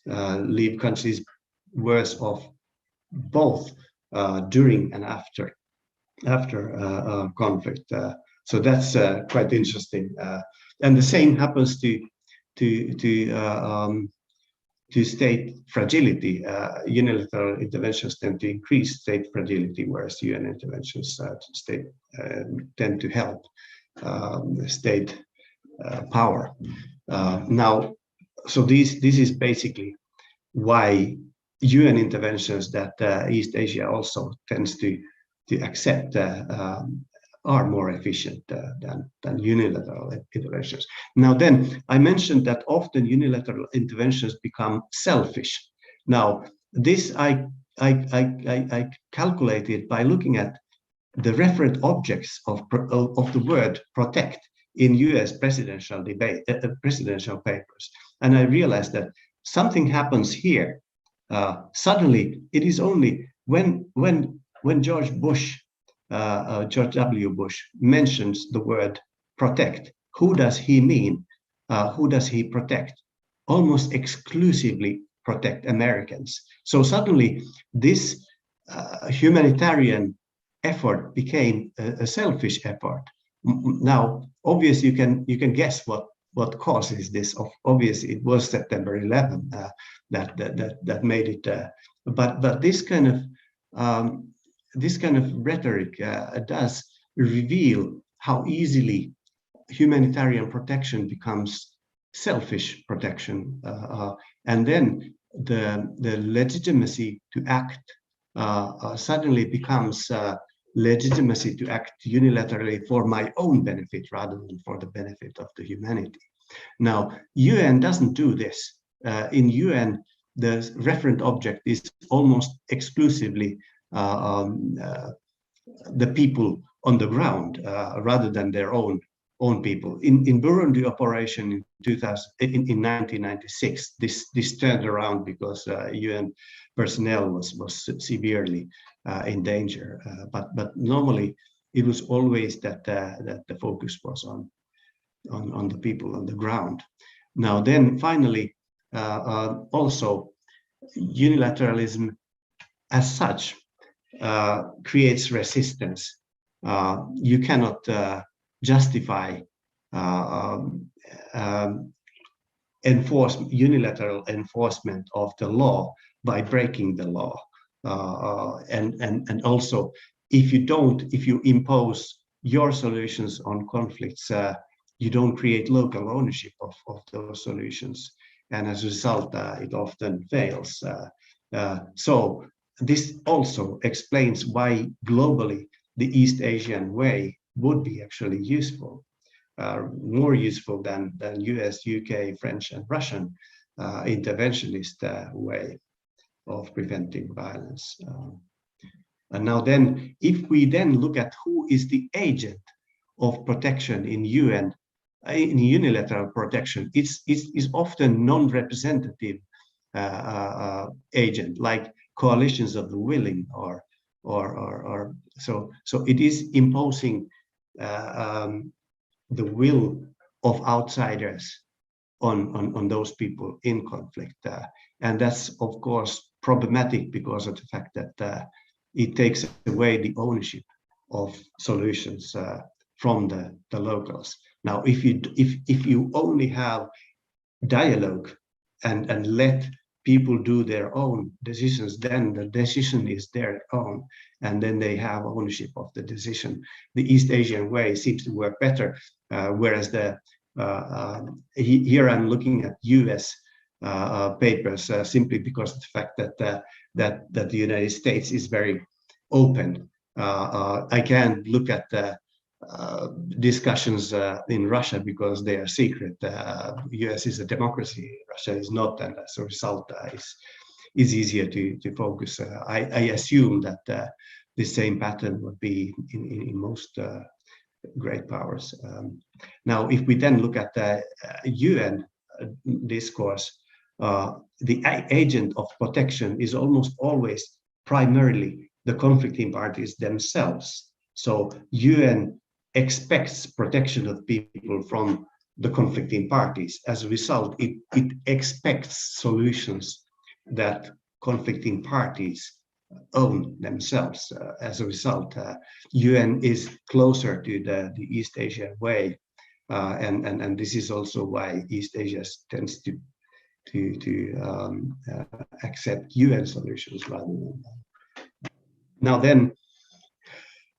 leave countries worse off both during and after conflict. So that's quite interesting. And the same happens to state fragility. Unilateral interventions tend to increase state fragility, whereas UN interventions tend to help state power. Now, so this is basically why UN interventions that East Asia also tends to accept are more efficient than unilateral interventions. Now then, I mentioned that often unilateral interventions become selfish. Now, this I calculated by looking at the referent objects of the word protect in US presidential papers. And I realized that something happens here. Suddenly, it is only when George W. Bush mentions the word protect, who does he mean? Who does he protect? Almost exclusively protect Americans. So suddenly this humanitarian effort became a selfish effort. Now, obviously, you can guess what causes this. Obviously, it was September 11 that made it. But this kind of rhetoric does reveal how easily humanitarian protection becomes selfish protection, and then the legitimacy to act suddenly becomes legitimacy to act unilaterally for my own benefit rather than for the benefit of the humanity. Now, UN doesn't do this. In UN, the referent object is almost exclusively the people on the ground rather than their own people. In Burundi operation in 1996, this turned around because UN personnel was severely in danger. But normally it was always that the focus was on the people on the ground. Now then, finally, also unilateralism as such creates resistance. You cannot justify unilateral enforcement of the law by breaking the law. And also, if you impose your solutions on conflicts, you don't create local ownership of those solutions. And as a result, it often fails. So this also explains why globally the East Asian way would be actually useful, more useful than US, UK, French, and Russian interventionist way of preventing violence. And now then, if we then look at who is the agent of protection in UN, in unilateral protection, it's often non-representative agent, like coalitions of the willing, or so it is imposing the will of outsiders on those people in conflict, and that's of course problematic because of the fact that it takes away the ownership of solutions from the locals. Now, if you only have dialogue and let people do their own decisions, then the decision is their own, and then they have ownership of the decision. The East Asian way seems to work better, whereas here I'm looking at US papers simply because of the fact that the United States is very open. I can't look at the discussions in Russia because they are secret. US is a democracy, Russia is not, and as a result is easier to focus. I assume that the same pattern would be in most great powers. Now, if we then look at the UN discourse, the agent of protection is almost always primarily the conflicting parties themselves. So UN expects protection of people from the conflicting parties. As a result, it expects solutions that conflicting parties own themselves. As a result, UN is closer to the East Asian way, and this is also why East Asia tends to accept UN solutions rather than. Now then,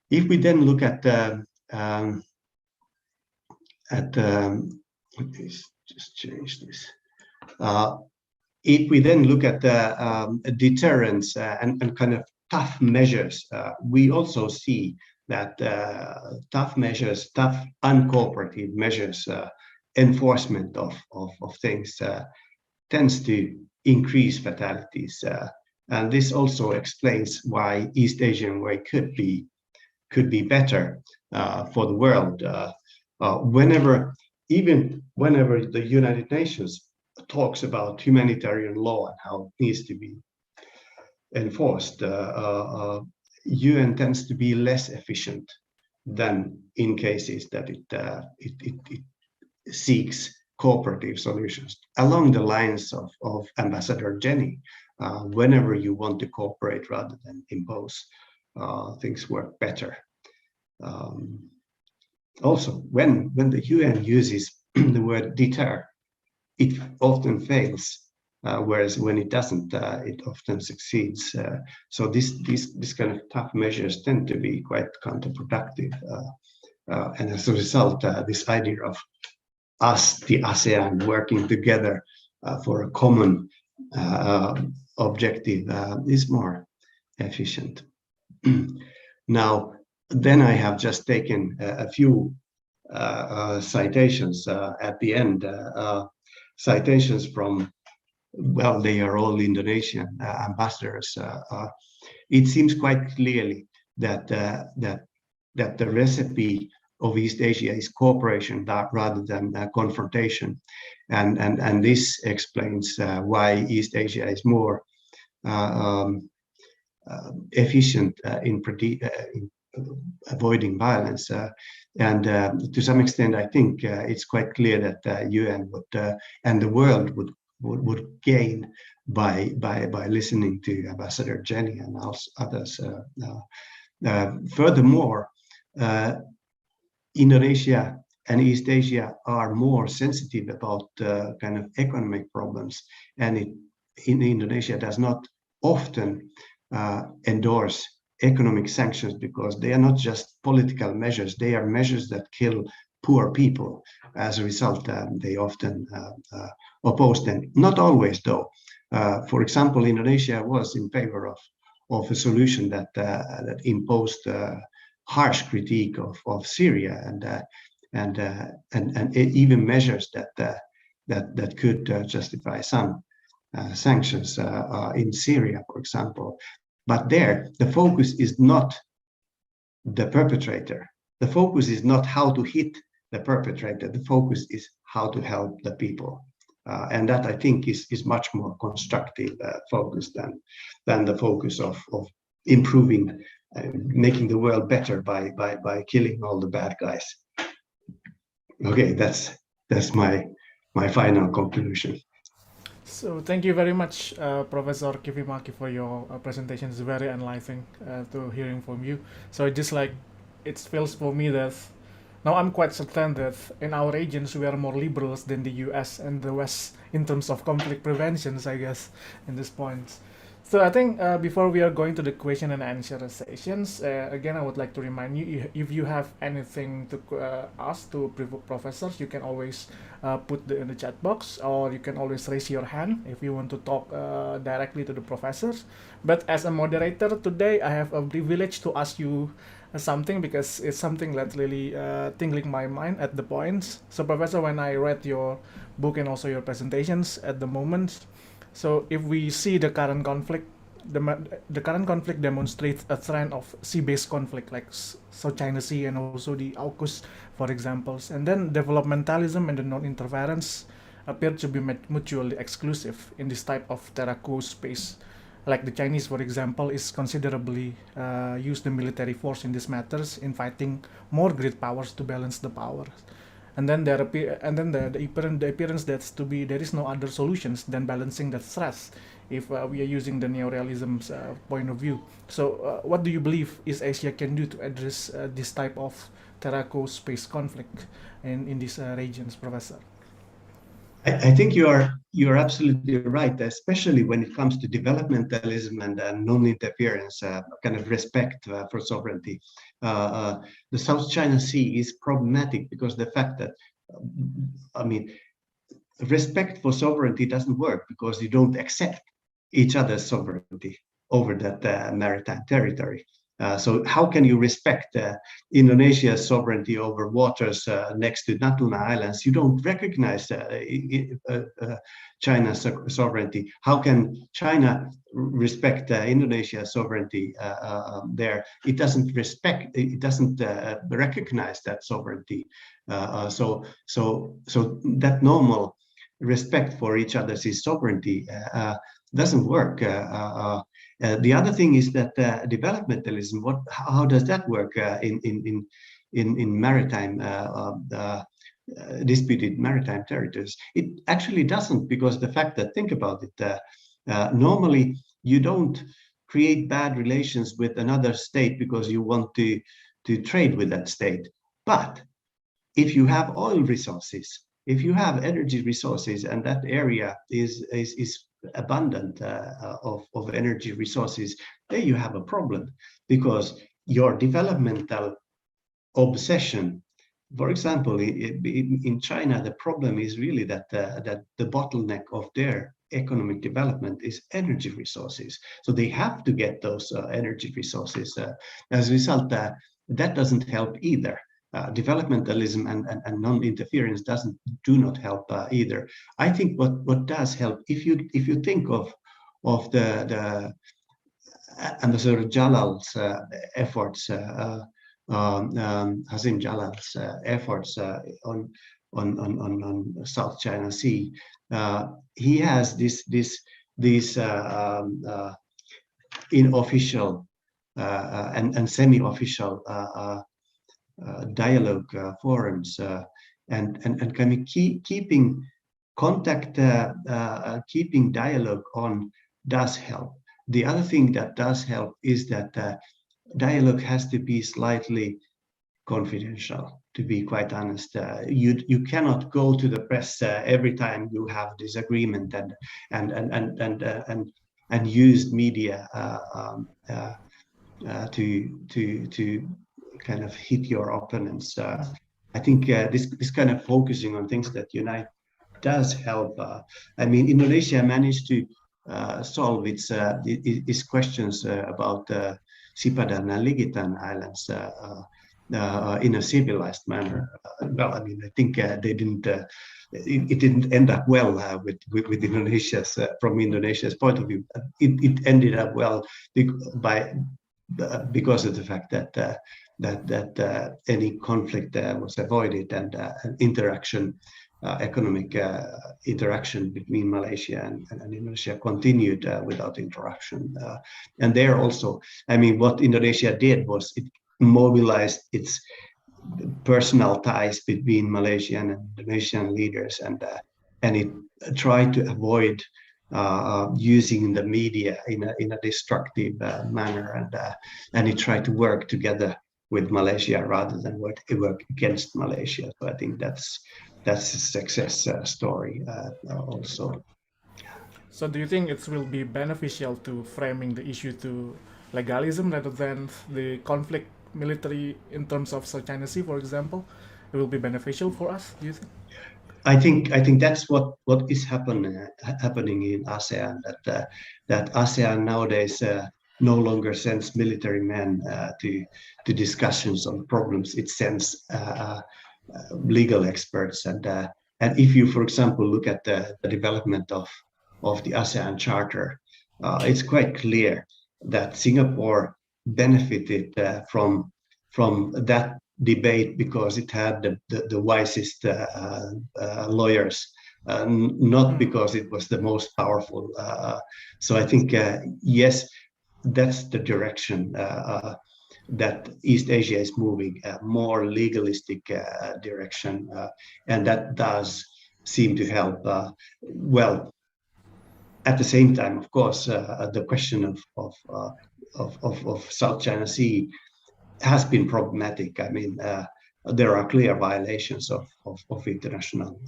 if we then look at just change this. If we then look at the deterrence and kind of tough measures, we also see that tough measures, tough uncooperative measures, enforcement of things tends to increase fatalities. And this also explains why East Asian way could be better for the world. Even whenever the United Nations talks about humanitarian law and how it needs to be enforced, UN tends to be less efficient than in cases that it seeks cooperative solutions. Along the lines of Ambassador Jenny, whenever you want to cooperate rather than impose, things work better. Also, when the UN uses the word deter, it often fails, whereas when it doesn't, it often succeeds. So this kind of tough measures tend to be quite counterproductive. And as a result, this idea of us, the ASEAN, working together for a common objective is more efficient. Now, then I have just taken a few citations at the end. Citations from, well, they are all Indonesian ambassadors. It seems quite clearly that the recipe of East Asia is cooperation rather than confrontation, and this explains why East Asia is more efficient in avoiding violence. And to some extent, I think it's quite clear that the UN would and the world would gain by listening to Ambassador Jenny and others. Furthermore, Indonesia and East Asia are more sensitive about kind of economic problems, and Indonesia does not often endorse economic sanctions because they are not just political measures, they are measures that kill poor people. As a result, they often oppose them. Not always, though. For example, Indonesia was in favor of a solution that imposed harsh critique of Syria and even measures that could justify some sanctions in Syria, for example. But there, the focus is not the perpetrator. The focus is not how to hit the perpetrator. The focus is how to help the people. And that, I think, is much more constructive focus than the focus of improving, making the world better by killing all the bad guys. Okay, that's my final conclusion. So thank you very much, Professor Kivimäki, for your presentation. It's very enlightening to hearing from you. So it feels for me that now I'm quite certain that in our regions we are more liberals than the US and the West in terms of conflict preventions, I guess, in this point. So I think before we are going to the question and answer sessions, again, I would like to remind you, if you have anything to ask to professors, you can always put in the chat box, or you can always raise your hand if you want to talk directly to the professors. But as a moderator today, I have a privilege to ask you something because it's something that's really tingling my mind at the points. So Professor, when I read your book and also your presentations at the moment, so if we see the current conflict the current conflict demonstrates a trend of sea-based conflict, like South China Sea and also the AUKUS, for examples. And then developmentalism and the non-interference appear to be mutually exclusive in this type of terra-quo space. Like the Chinese, for example, is considerably use the military force in these matters in fighting more great powers to balance the power. And then the appearance that's to be there is no other solutions than balancing the stress if we are using the neorealism's point of view. So what do you believe is Asia can do to address this type of terra-quo space conflict in these regions, Professor? I think you're absolutely right, especially when it comes to developmentalism and non-interference, kind of respect for sovereignty. The South China Sea is problematic because the fact that, I mean, respect for sovereignty doesn't work because you don't accept each other's sovereignty over that maritime territory. So how can you respect Indonesia's sovereignty over waters next to Natuna Islands? You don't recognize China's sovereignty. How can China respect Indonesia's sovereignty there? It doesn't recognize that sovereignty. So that normal respect for each other's sovereignty doesn't work. The other thing is that developmentalism. How does that work in maritime disputed maritime territories? It actually doesn't, because the fact that, think about it, normally you don't create bad relations with another state because you want to trade with that state. But if you have oil resources, if you have energy resources, and that area is abundant of energy resources, there you have a problem, because your developmental obsession, for example, in China, the problem is really that the bottleneck of their economic development is energy resources. So they have to get those energy resources. As a result, that doesn't help either. Developmentalism and non-interference do not help either. I think what does help, if you think of the Ambassador Jalal's efforts, Hasim Jalal's efforts on South China Sea, he has these unofficial and semi-official dialogue forums, and kind of keeping contact, keeping dialogue on does help. The other thing that does help is that dialogue has to be slightly confidential, to be quite honest. You cannot go to the press every time you have disagreement and use media to kind of hit your opponents. I think this kind of focusing on things that unite does help. I mean, Indonesia managed to solve its questions about Sipadan and Ligitan Islands in a civilized manner. Well, I mean, I think they didn't. It didn't end up well with Indonesia's from Indonesia's point of view. It ended up well because of the fact that any conflict was avoided, and economic interaction between Malaysia and Indonesia continued without interruption. And there also, I mean, what Indonesia did was it mobilized its personal ties between Malaysian and Indonesian leaders, and it tried to avoid using the media in a destructive manner, and it tried to work together with Malaysia rather than work against Malaysia. So I think that's a success story also. So do you think it will be beneficial to framing the issue to legalism rather than the conflict military in terms of South China Sea, for example? It will be beneficial for us, do you think? I think that's what is happening in ASEAN, that ASEAN nowadays no longer sends military men to discussions on problems. It sends legal experts, and if you, for example, look at the development of the ASEAN Charter, it's quite clear that Singapore benefited from that debate because it had the wisest lawyers, not because it was the most powerful. So I think, yes, that's the direction that East Asia is moving, a more legalistic direction, and that does seem to help. Well, at the same time, of course, the question of South China Sea has been problematic. I mean, there are clear violations of international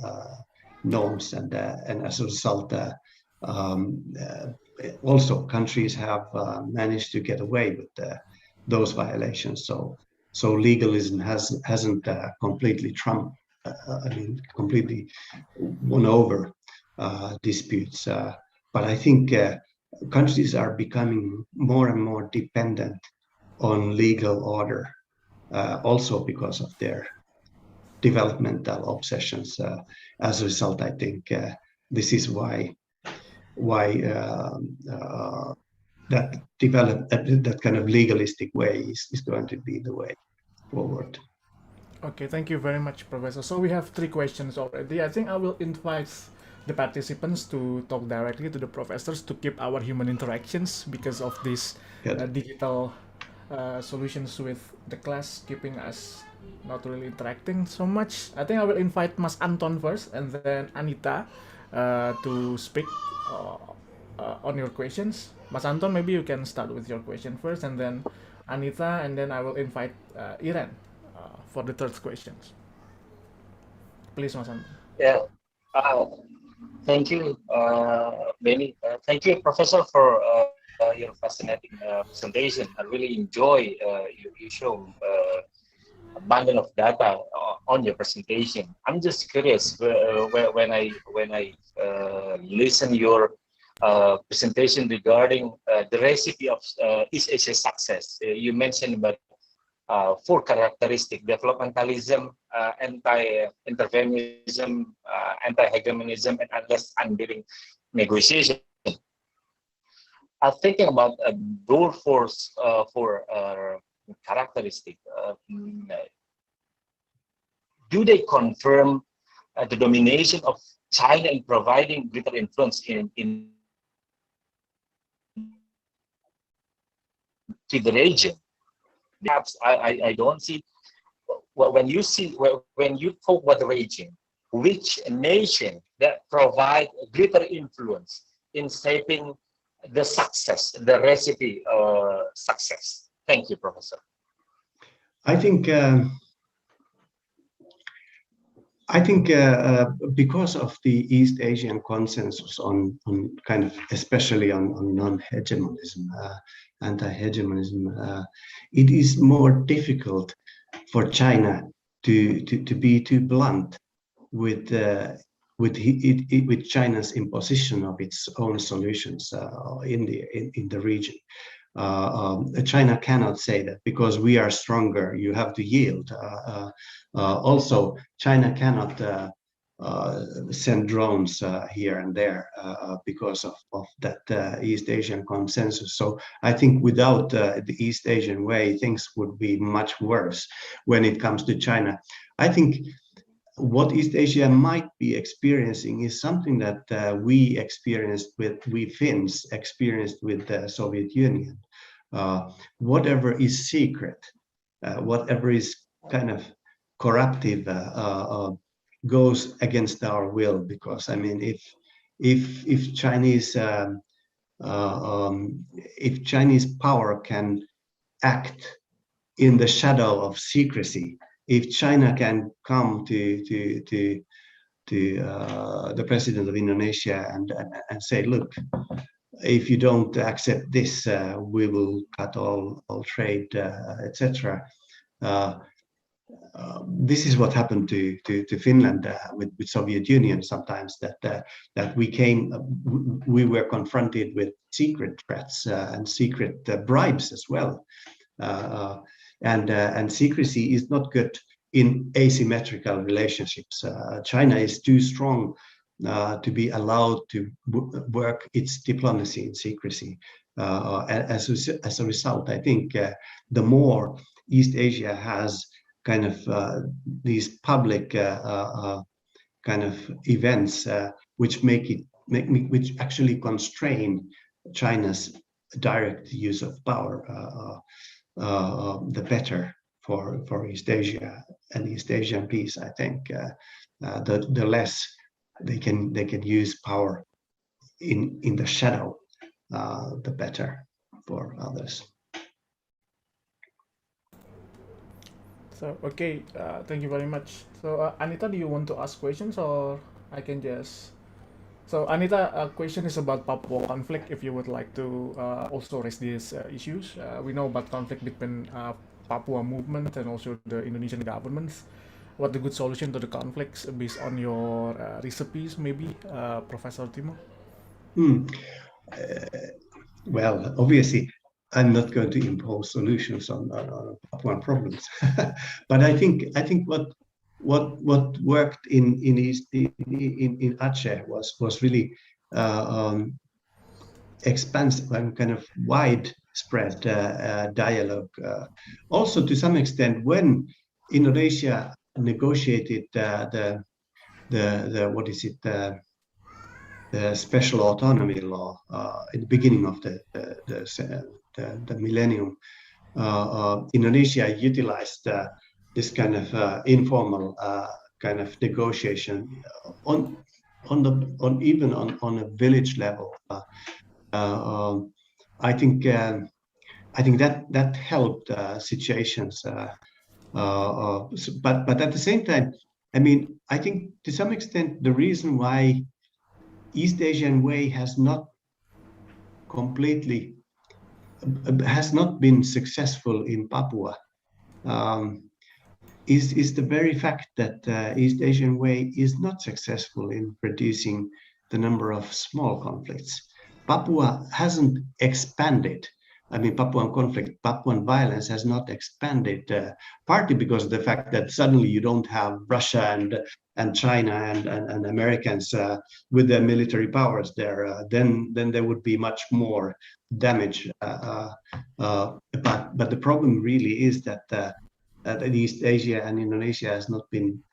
norms, and as a result, also countries have managed to get away with those violations. So legalism hasn't completely trumped, completely won over disputes. But I think countries are becoming more and more dependent on legal order, also because of their developmental obsessions. As a result, I think this is why that kind of legalistic way is going to be the way forward. Okay, thank you very much, Professor. So we have 3 questions already. I think I will invite the participants to talk directly to the professors to keep our human interactions because of these digital solutions with the class keeping us not really interacting so much. I think I will invite Mas Anton first and then Anita to speak on your questions. Mas Anton, maybe you can start with your question first, and then Anita, and then I will invite Iren for the third questions. Please, Mas Anton. Yeah. Thank you, Benny. Thank you, Professor, for your fascinating presentation. I really enjoy you show a bundle of data on your presentation. I'm just curious when I listen your presentation regarding the recipe of East Asia success. You mentioned about 4 characteristics: developmentalism, anti-interventionism, anti-hegemonism, and unwilling negotiation. I'm thinking about those 4 characteristics. Do they confirm the domination of China in providing greater influence in to the region? Perhaps I don't see. When you talk about the region, which nation that provide greater influence in shaping the success, the recipe success? Thank you, Professor. I think because of the East Asian consensus on kind of, especially on non-hegemonism, anti-hegemonism, it is more difficult for China to be too blunt with China's imposition of its own solutions in the region. China cannot say that because we are stronger, you have to yield. Also, China cannot send drones here and there because of that East Asian consensus. So I think without the East Asian way, things would be much worse when it comes to China. I think what East Asia might be experiencing is something that we Finns experienced with the Soviet Union. Whatever is secret, whatever is kind of corruptive, goes against our will, because I mean, if Chinese power can act in the shadow of secrecy, if China can come to the president of Indonesia and say, look, if you don't accept this, we will cut all trade, etc. This is what happened to Finland with Soviet Union sometimes, that we were confronted with secret threats and secret bribes as well. And secrecy is not good in asymmetrical relationships. China is too strong to be allowed to work its diplomacy in secrecy. As a result, I think the more East Asia has kind of these public kind of events which which actually constrain China's direct use of power, the better for East Asia and East Asian peace. I think the less they can use power in the shadow, the better for others. So, okay, thank you very much. So, Anita, do you want to ask questions, or I can just... So, Anita, a question is about Papua conflict, if you would like to also raise these issues. We know about conflict between Papua movement and also the Indonesian governments. What the good solution to the conflicts based on your recipes, maybe, Professor Timo? Well, obviously, I'm not going to impose solutions on Papuan problems, but I think what worked in Aceh was really expansive and kind of widespread dialogue. Also, to some extent, when Indonesia negotiated the special autonomy law at the beginning of the millennium, Indonesia utilized this kind of informal kind of negotiation on a village level. I think that helped situations. But at the same time, I mean, I think to some extent the reason why East Asian way has not been successful in Papua is the very fact that East Asian way is not successful in reducing the number of small conflicts. Papua hasn't expanded. I mean, Papuan violence has not expanded, partly because of the fact that suddenly you don't have Russia and China and Americans with their military powers there. Then there would be much more damage. But the problem really is that East Asia and Indonesia has not been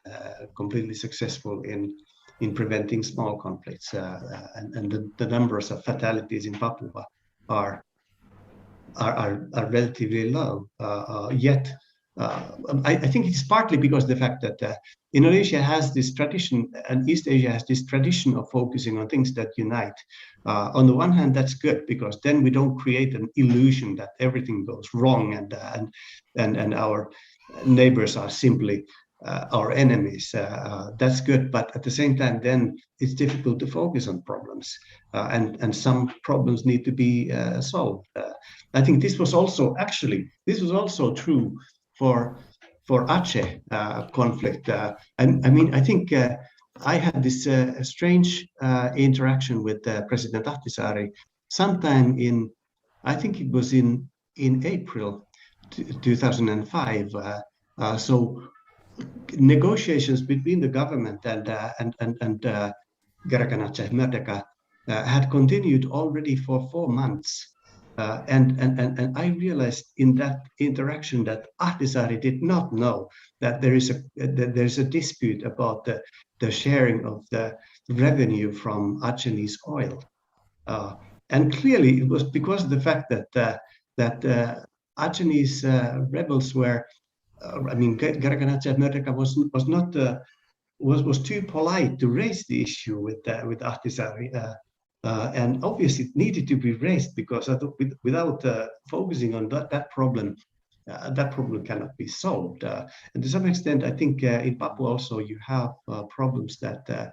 completely successful in preventing small conflicts, and the numbers of fatalities in Papua are relatively low. Yet, I think it's partly because of the fact that Indonesia has this tradition and East Asia has this tradition of focusing on things that unite. On the one hand, that's good because then we don't create an illusion that everything goes wrong and our neighbors are simply our enemies. That's good, but at the same time, then it's difficult to focus on problems, and some problems need to be solved. I think this was also true for Aceh conflict. I mean, I think I had this strange interaction with President Ahtisaari sometime I think it was in April 2005. So negotiations between the government and Gerakan Aceh Merdeka had continued already for 4 months. And I realized in that interaction that Ahtisaari did not know that there is a dispute about the sharing of the revenue from Achenese oil. And clearly it was because of the fact that Achenese rebels were, I mean, Gerakan Aceh Merdeka was too polite to raise the issue with Ahtisaari, and obviously it needed to be raised because without focusing on that problem cannot be solved. And to some extent, I think in Papua also you have problems that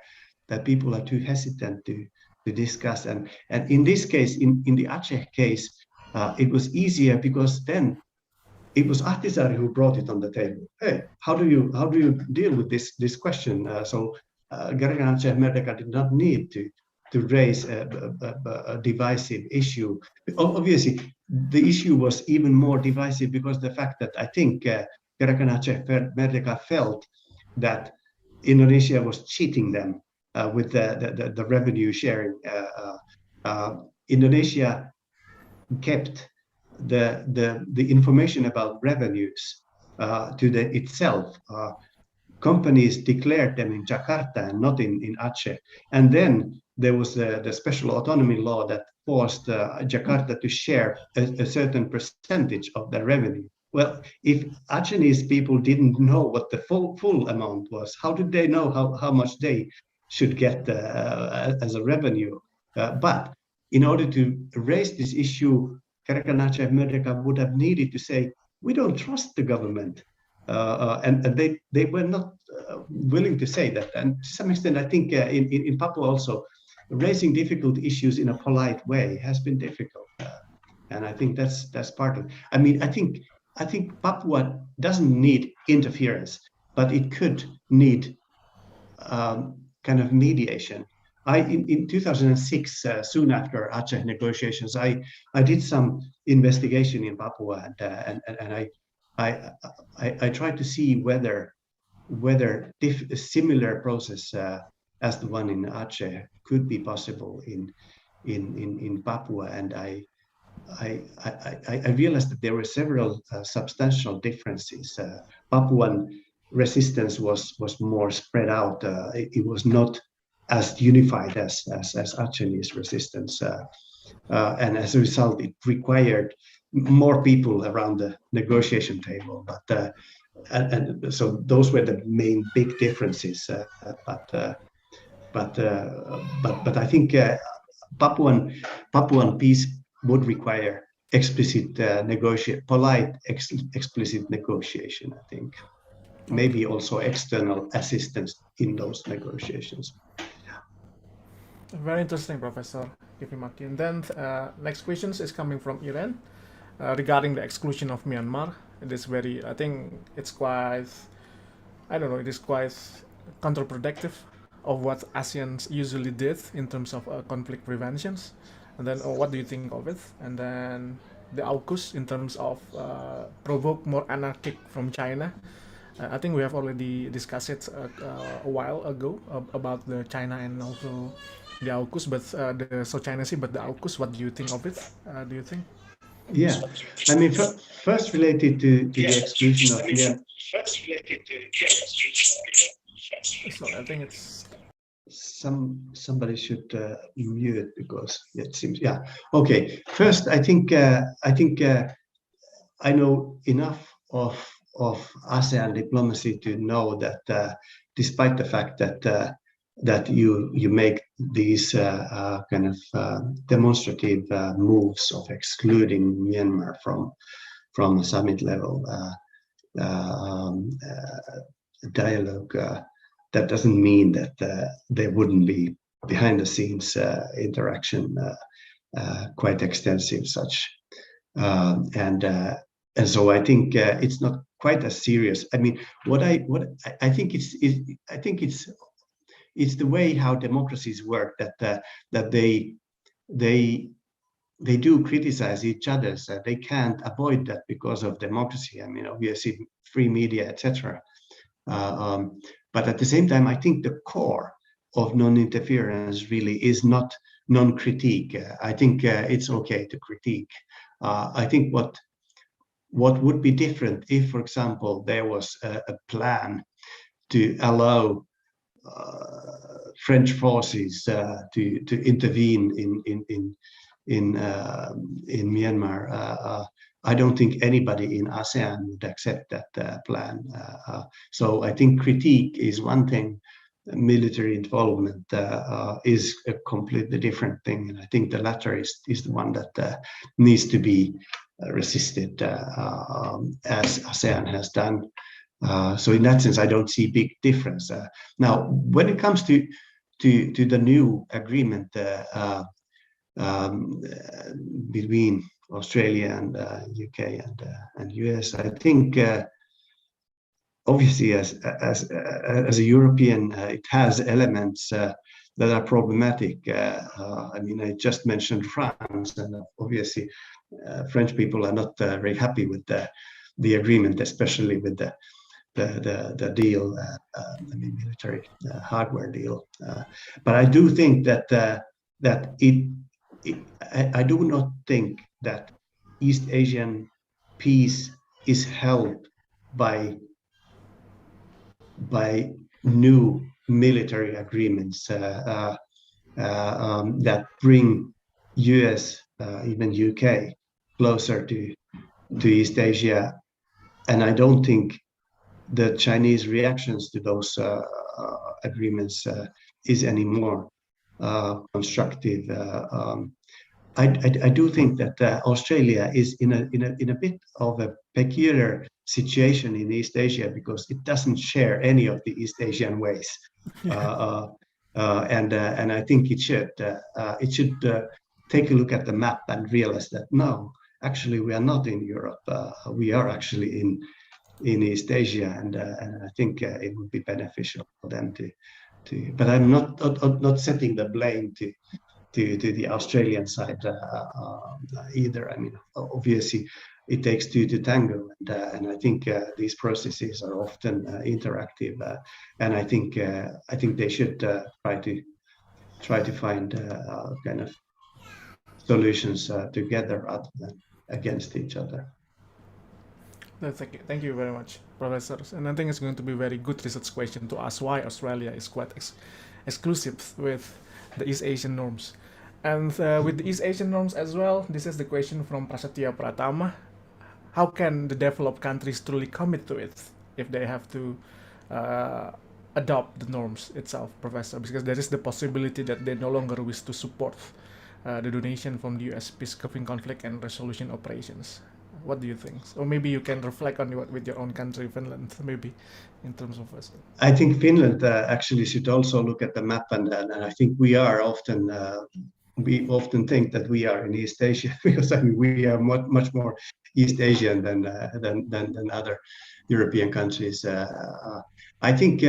people are too hesitant to discuss. And in this case, in the Aceh case, it was easier because then it was Ahtisaari who brought it on the table. Hey, how do you deal with this question? So Gerakan Aceh Merdeka did not need to raise a divisive issue. Obviously, the issue was even more divisive because the fact that I think Gerakan Aceh Merdeka felt that Indonesia was cheating them with the revenue sharing. Indonesia kept the information about revenues to itself. Companies declared them in Jakarta and not in Aceh. And then there was the special autonomy law that forced Jakarta to share a certain percentage of their revenue. Well, if Acehnese people didn't know what the full amount was, how did they know how much they should get as a revenue? But in order to raise this issue, Gerakan Aceh Merdeka would have needed to say, we don't trust the government. And they were not willing to say that. And to some extent, I think in Papua also, raising difficult issues in a polite way has been difficult. And I think that's part of it. I mean, I think Papua doesn't need interference, but it could need kind of mediation. In 2006, soon after Aceh negotiations, I did some investigation in Papua, and I tried to see whether a similar process as the one in Aceh could be possible in Papua, and I realized that there were several substantial differences. Papuan resistance was more spread out. It was not as unified as Acehnese resistance, and as a result, it required more people around the negotiation table. But and so those were the main big differences. But I think Papuan peace would require explicit polite, explicit negotiation. I think maybe also external assistance in those negotiations. Very interesting, Professor Kivimäki. And then next question is coming from Iran regarding the exclusion of Myanmar. It is very, I think it's quite, I don't know, it is quite counterproductive of what ASEAN usually did in terms of conflict preventions. And then what do you think of it? And then the AUKUS in terms of provoke more anarchic from China. I think we have already discussed it a while ago about the China and also the AUKUS, but the South China Sea, but the AUKUS, what do you think of it? Do you think? Yeah, I mean, first related to the exclusion of Myanmar. So I think it's somebody should mute because it seems, yeah. Okay, first I think I know enough of ASEAN diplomacy to know that despite the fact that you make these kind of demonstrative moves of excluding Myanmar from a summit level dialogue, that doesn't mean that there wouldn't be behind the scenes interaction, quite extensive such, and so I think it's not quite as serious. I mean, what I think it's the way how democracies work that they do criticize each other. So they can't avoid that because of democracy. I mean, obviously, free media, etc. But at the same time, I think the core of non-interference really is not non-critique. I think it's okay to critique. I think what would be different if, for example, there was a plan to allow French forces to intervene in Myanmar. I don't think anybody in ASEAN would accept that plan. So I think critique is one thing. Military involvement is a completely different thing, and I think the latter is the one that needs to be resisted, as ASEAN has done. So in that sense, I don't see big difference. Now, when it comes to the new agreement between Australia and UK and US, I think obviously as a European, it has elements that are problematic. I mean, I just mentioned France, and obviously French people are not very happy with the agreement, especially with the deal, I mean military hardware deal. But I do think that I do not think that East Asian peace is helped by new military agreements that bring US, even UK, closer to East Asia. And I don't think the Chinese reactions to those agreements is anymore constructive. I do think that Australia is in a bit of a peculiar situation in East Asia because it doesn't share any of the East Asian ways, and I think it should take a look at the map and realize that no, actually we are not in Europe. We are actually in East Asia, and I think it would be beneficial for them to. But I'm not setting the blame to the Australian side either. I mean, obviously, it takes two to tango, and I think these processes are often interactive, and I think they should try to find kind of solutions together rather than against each other. Thank you very much, professors. And I think it's going to be a very good research question to ask why Australia is quite exclusive with the East Asian norms. And with the East Asian norms as well, this is the question from Prasetya Pratama. How can the developed countries truly commit to it if they have to adopt the norms itself, Professor? Because there is the possibility that they no longer wish to support the donation from the US peacekeeping conflict and resolution operations. What do you think? Or maybe you can reflect on it with your own country, Finland, maybe, in terms of us. I think Finland actually should also look at the map, and I think we often think that we are in East Asia because I mean we are much more East Asian than other European countries. I think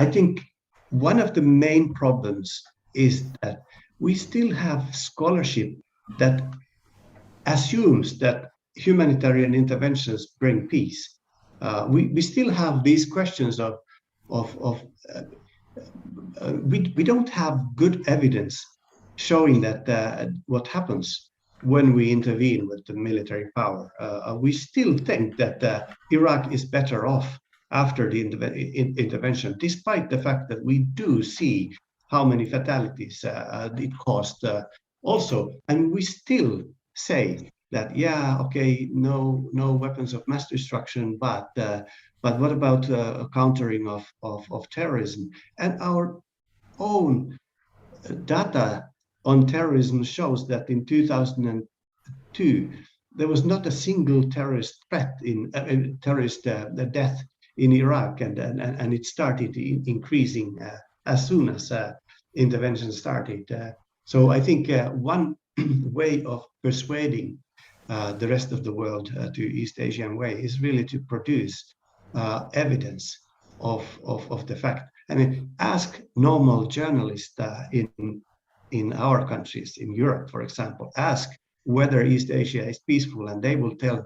I think one of the main problems is that we still have scholarship that assumes that humanitarian interventions bring peace. We still have these questions of we don't have good evidence showing that what happens when we intervene with the military power. We still think that Iraq is better off after the intervention, despite the fact that we do see how many fatalities it caused. Also, and we still say that yeah, okay, no weapons of mass destruction, but what about countering of terrorism? And our own data on terrorism shows that in 2002 there was not a single terrorist threat in terrorist death in Iraq, and it started increasing as soon as intervention started. So I think one way of persuading the rest of the world to East Asian way is really to produce evidence of the fact. I mean, ask normal journalists in our countries, in Europe, for example, ask whether East Asia is peaceful, and they will tell you,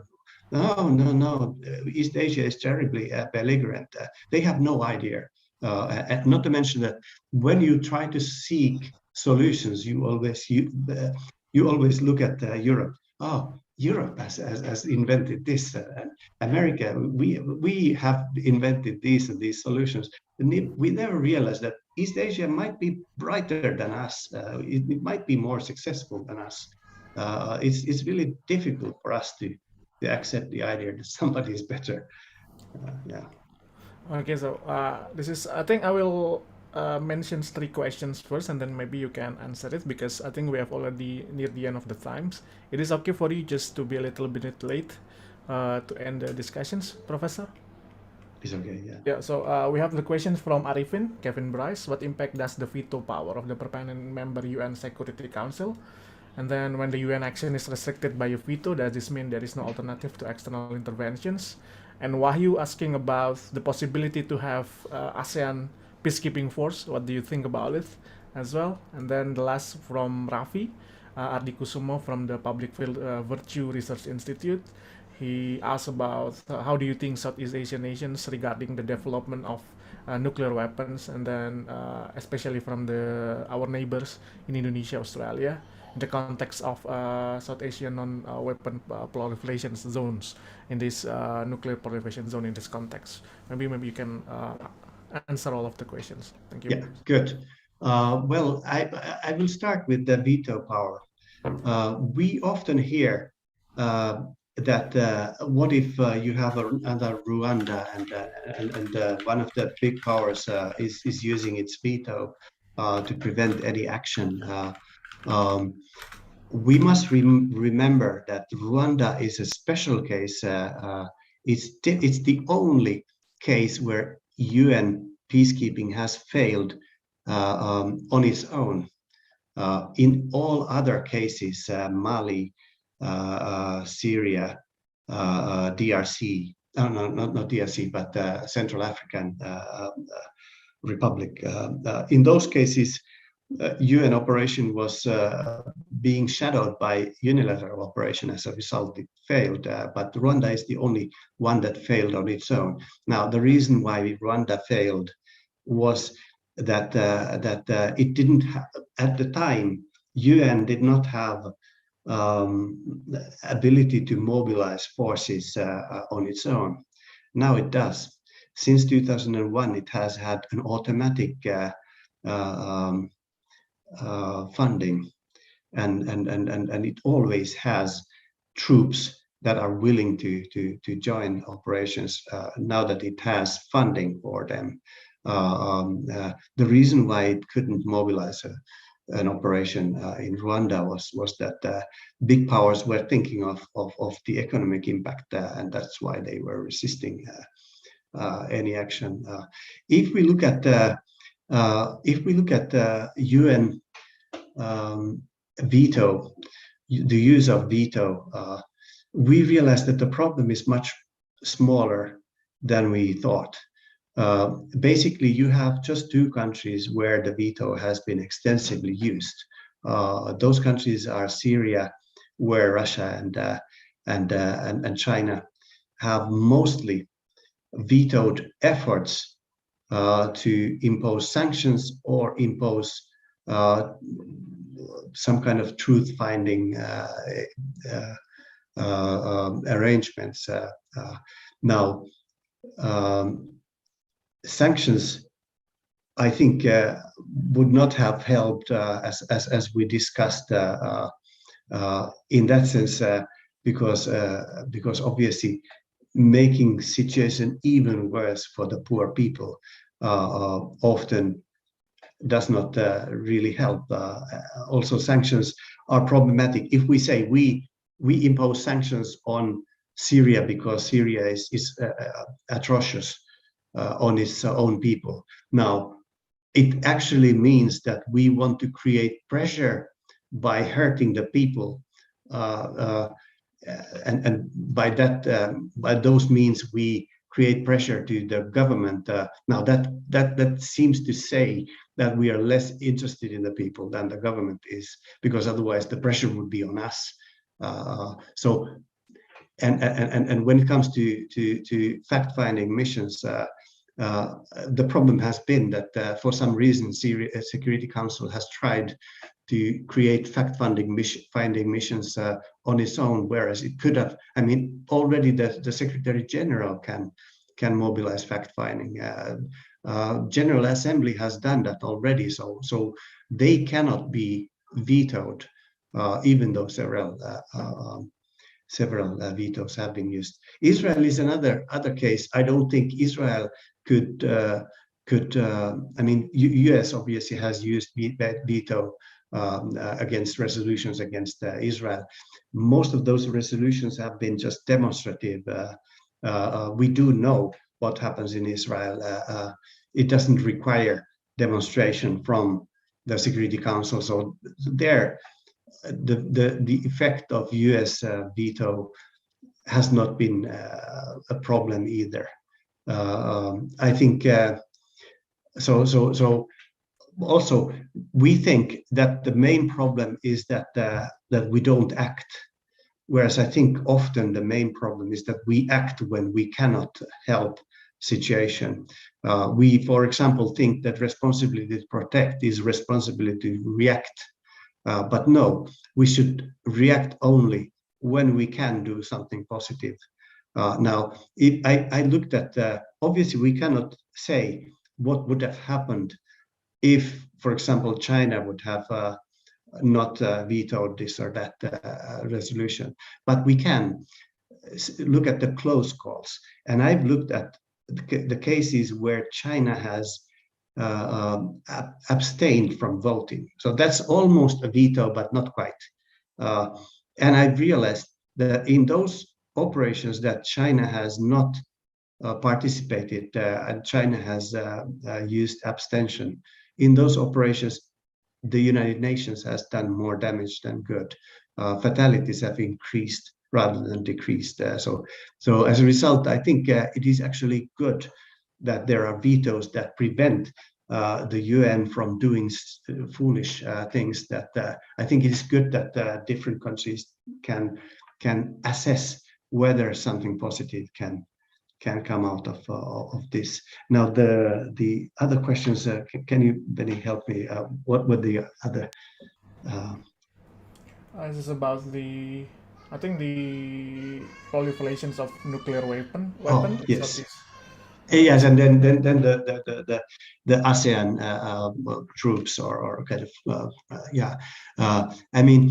no, East Asia is terribly belligerent. They have no idea. Not to mention that when you try to seek solutions, you always look at Europe. Oh, Europe has invented this. America, we have invented these and these solutions. And we never realized that East Asia might be brighter than us. It might be more successful than us. It's really difficult for us to accept the idea that somebody is better. Yeah. Okay, so this is, I think I will mention 3 questions first, and then maybe you can answer it, because I think we have already near the end of the times. It is okay for you just to be a little bit late to end the discussions, Professor? It's okay, yeah. Yeah, so we have the questions from Arifin, Kevin Bryce. What impact does the veto power of the permanent member UN Security Council? And then when the UN action is restricted by a veto, does this mean there is no alternative to external interventions? And Wahyu asking about the possibility to have ASEAN peacekeeping force. What do you think about it as well? And then the last from Rafi. Ardi Kusumo from the Public Virtue Research Institute. He asked about how do you think Southeast Asian nations regarding the development of nuclear weapons, and then especially from our neighbors in Indonesia, Australia, in the context of South Asian non-weapon proliferation zones in this nuclear proliferation zone in this context. Maybe you can answer all of the questions. Thank you. Yeah, good. Well, I will start with the veto power. We often hear that what if you have another Rwanda and one of the big powers is using its veto to prevent any action. We must remember that Rwanda is a special case. It's the only case where UN peacekeeping has failed on its own. In all other cases, Mali, Syria, DRC, not DRC, but Central African Republic. In those cases, UN operation was being shadowed by unilateral operation. As a result, it failed. But Rwanda is the only one that failed on its own. Now, the reason why Rwanda failed was that it didn't have, at the time, UN did not have ability to mobilize forces on its own. Now it does. Since 2001, it has had an automatic funding, and it always has troops that are willing to join operations now that it has funding for them. The reason why it couldn't mobilize an operation in Rwanda was that big powers were thinking of the economic impact, and that's why they were resisting any action. If we look at UN veto, the use of veto, we realize that the problem is much smaller than we thought. Basically, you have just two countries where the veto has been extensively used. Those countries are Syria, where Russia and China have mostly vetoed efforts to impose sanctions or impose some kind of truth-finding arrangements. Now, sanctions, I think, would not have helped, as we discussed, in that sense, because obviously making situation even worse for the poor people often does not really help. Also, sanctions are problematic. If we say we impose sanctions on Syria because Syria is atrocious on its own people. Now, it actually means that we want to create pressure by hurting the people, and by those means we create pressure to the government. Now that seems to say that we are less interested in the people than the government is, because otherwise the pressure would be on us. So when it comes to fact-finding missions, the problem has been that for some reason Security Council has tried to create fact-finding missions on its own, whereas it could have. I mean, already the Secretary General can mobilize fact-finding. General Assembly has done that already, so they cannot be vetoed, even though several vetoes have been used. Israel is another case. I don't think Israel could. I mean, U.S. obviously has used veto against resolutions against Israel. Most of those resolutions have been just demonstrative. We do know what happens in Israel. It doesn't require demonstration from the Security Council. So there, the effect of U.S. veto has not been a problem either. I think so. also we think that the main problem is that we don't act, whereas I think often the main problem is that we act when we cannot help situation. We, for example, think that responsibility to protect is responsibility to react, but no, we should react only when we can do something positive. Now, I looked at, obviously we cannot say what would have happened if, for example, China would have not vetoed this or that resolution, but we can look at the close calls. And I've looked at the cases where China has abstained from voting. So that's almost a veto, but not quite. And I realized that in those operations that China has not participated, and China has used abstention, in those operations, the United Nations has done more damage than good. Fatalities have increased rather than decreased. So as a result, I think it is actually good that there are vetoes that prevent the UN from doing foolish things. That I think it is good that different countries can assess whether something positive can come out of this. Now the other questions, can you, Benny, help me? What were the other? This is about I think the proliferations of nuclear weapons. Yes. Yes, and then the ASEAN troops or kind of I mean,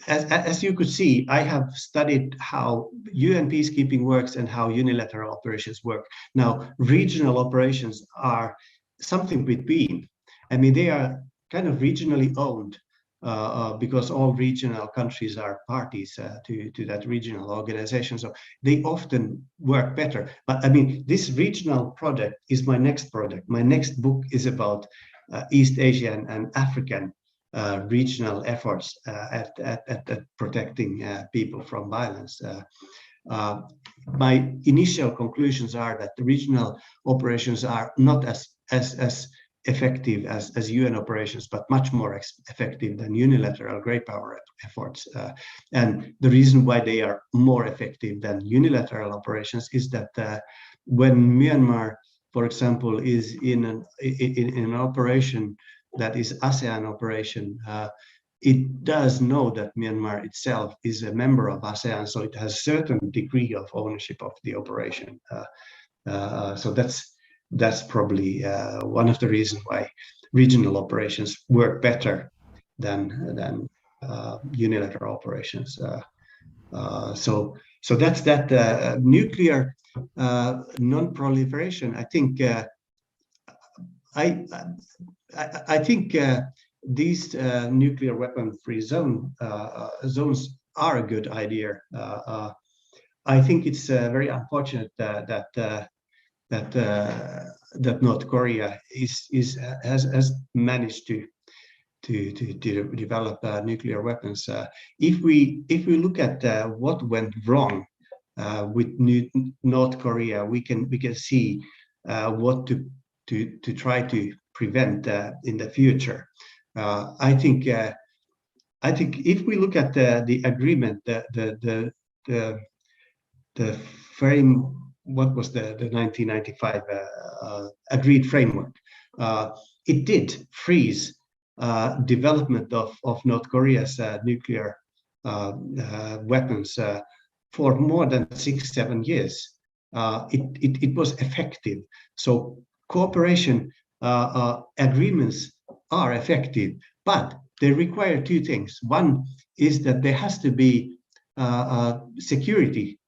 as you could see, I have studied how UN peacekeeping works and how unilateral operations work. Now, regional operations are something between. I mean, they are kind of regionally owned because all regional countries are parties to that regional organization. So they often work better. But I mean, this regional project is my next project. My next book is about East Asian and African regional efforts at protecting people from violence. My initial conclusions are that the regional operations are not as effective as UN operations, but much more effective than unilateral great power efforts. And the reason why they are more effective than unilateral operations is that when Myanmar, for example, is in an operation that is ASEAN operation, it does know that Myanmar itself is a member of ASEAN, so it has a certain degree of ownership of the operation. So that's probably one of the reasons why regional operations work better than unilateral operations. So that's that. Nuclear non-proliferation. I think I think these nuclear weapon-free zones are a good idea. I think it's very unfortunate that North Korea has managed to develop nuclear weapons. If we look at what went wrong with North Korea, we can see what to try to prevent in the future. I think if we look at the agreement, the frame, what was the 1995 agreed framework, it did freeze development of North Korea's nuclear weapons for more than 6-7 years. It was effective. So cooperation agreements are effective, but they require two things. One is that there has to be security.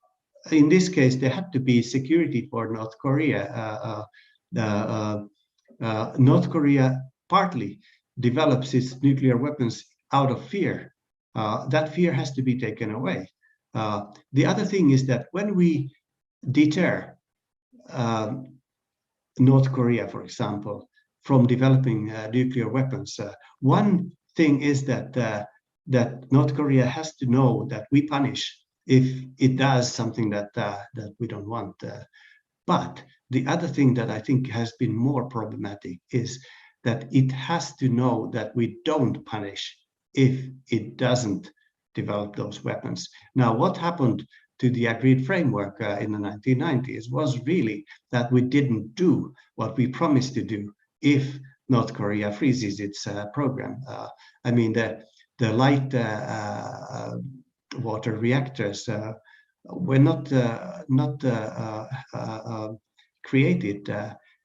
In this case, there had to be security for North Korea. North Korea partly develops its nuclear weapons out of fear. That fear has to be taken away. The other thing is that when we deter North Korea, for example, from developing nuclear weapons, one thing is that North Korea has to know that we punish if it does something that we don't want. But the other thing that I think has been more problematic is that it has to know that we don't punish if it doesn't develop those weapons. Now, what happened to the agreed framework in the 1990s was really that we didn't do what we promised to do if North Korea freezes its program. I mean, the light water reactors were not created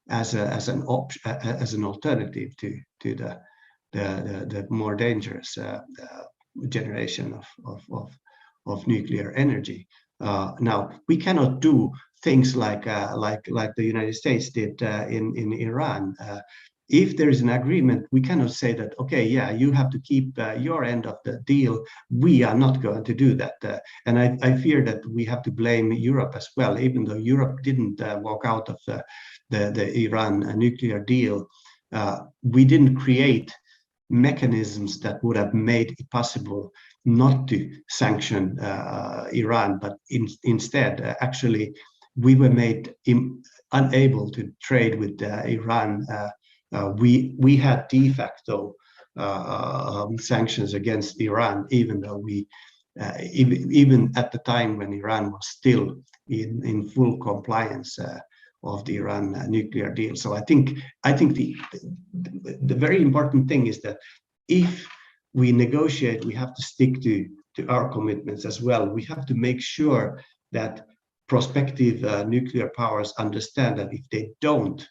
as an alternative to the more dangerous generation of nuclear energy. Now, we cannot do things like the United States did in Iran. If there is an agreement, we cannot say that, okay, yeah, you have to keep your end of the deal. We are not going to do that. And I fear that we have to blame Europe as well, even though Europe didn't walk out of the Iran nuclear deal. We didn't create mechanisms that would have made it possible not to sanction Iran, but instead, actually, we were made unable to trade with Iran. We had de facto sanctions against Iran, even though we, even at the time when Iran was still in full compliance of the Iran nuclear deal. So I think the very important thing is that if we negotiate, we have to stick to our commitments as well. We have to make sure that prospective nuclear powers understand that if they don't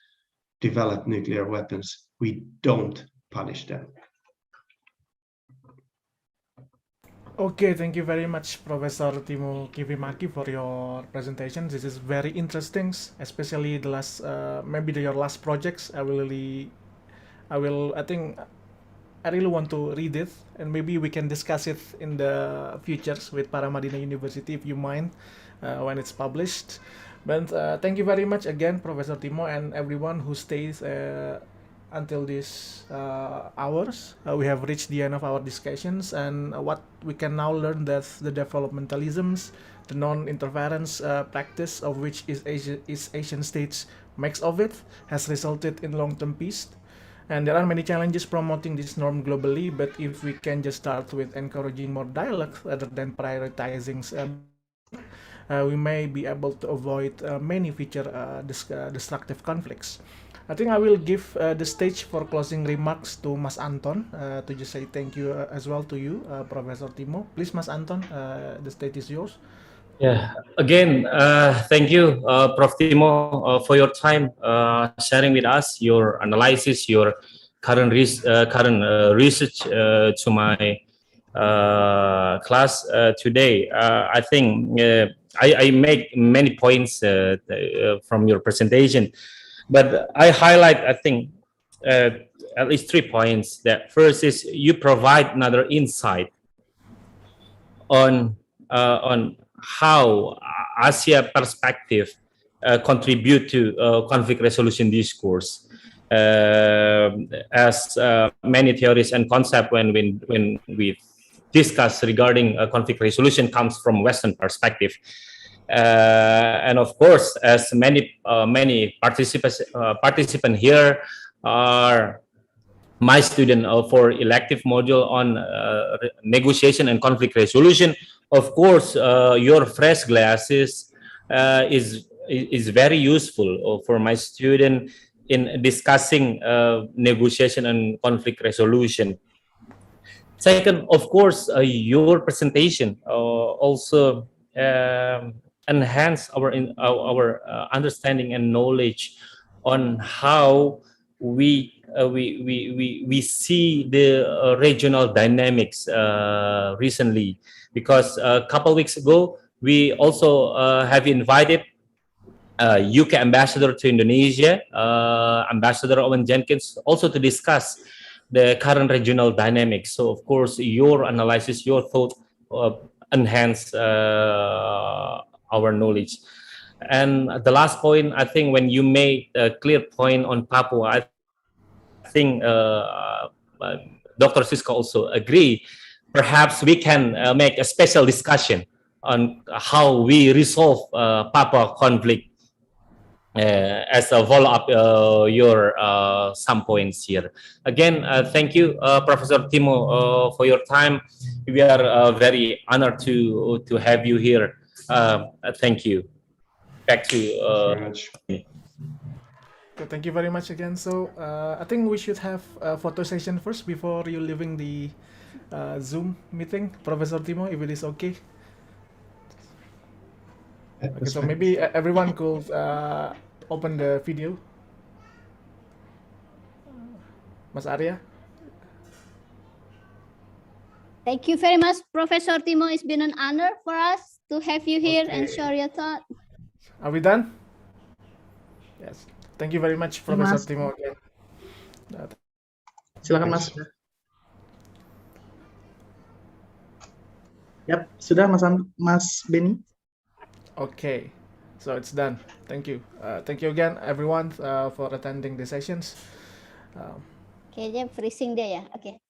develop nuclear weapons, we don't punish them. Okay, thank you very much, Professor Timo Kivimäki, for your presentation. This is very interesting, especially the last, maybe your last projects. I think I really want to read it, and maybe we can discuss it in the futures with Paramadina University, if you mind, when it's published. But thank you very much again, Professor Timo, and everyone who stays until these hours. We have reached the end of our discussions, and what we can now learn that the developmentalisms, the non-interference practice of which is Asian states makes of it, has resulted in long-term peace. And there are many challenges promoting this norm globally, but if we can just start with encouraging more dialogue rather than prioritizing, we may be able to avoid many future destructive conflicts. I think I will give the stage for closing remarks to Mas Anton to just say thank you as well to you, Professor Timo. Please, Mas Anton, the stage is yours. Yeah, again, thank you, Prof Timo, for your time sharing with us your analysis, your current research to my class today. I think I make many points from your presentation, but I highlight, I think, at least 3 points. That first is you provide another insight on how Asia perspective contribute to conflict resolution discourse, as many theories and concepts when we discuss regarding conflict resolution comes from Western perspective, and of course, as many participants here are my student for elective module on negotiation and conflict resolution. Of course, your fresh glasses is very useful for my student in discussing negotiation and conflict resolution. Second, of course, your presentation also enhance our understanding and knowledge on how we see the regional dynamics recently, because a couple weeks ago we also have invited UK ambassador to Indonesia, Ambassador Owen Jenkins, also to discuss the current regional dynamics. So of course your analysis, your thought enhance our knowledge. And the last point, I think when you made a clear point on Papua, I think Dr. Sisko also agree. Perhaps we can make a special discussion on how we resolve Papua conflict as a follow up your some points here. Again, thank you, Professor Timo, for your time. We are very honored to have you here. Thank you. Back to Very much. Okay, thank you very much again. So I think we should have a photo session first before you leaving the Zoom meeting, Professor Timo, if it is okay. Okay, so maybe everyone could open the video. Mas Arya. Thank you very much, Professor Timo. It's been an honor for us to have you here and share your thought. Are we done? Yes. Thank you very much, Professor Mas. Timo again. Silakan Mas. Yap, sudah Mas Benny. Okay, so it's done. Thank you. Thank you again, everyone, for attending the sessions. Kayaknya freezing dia ya. Oke.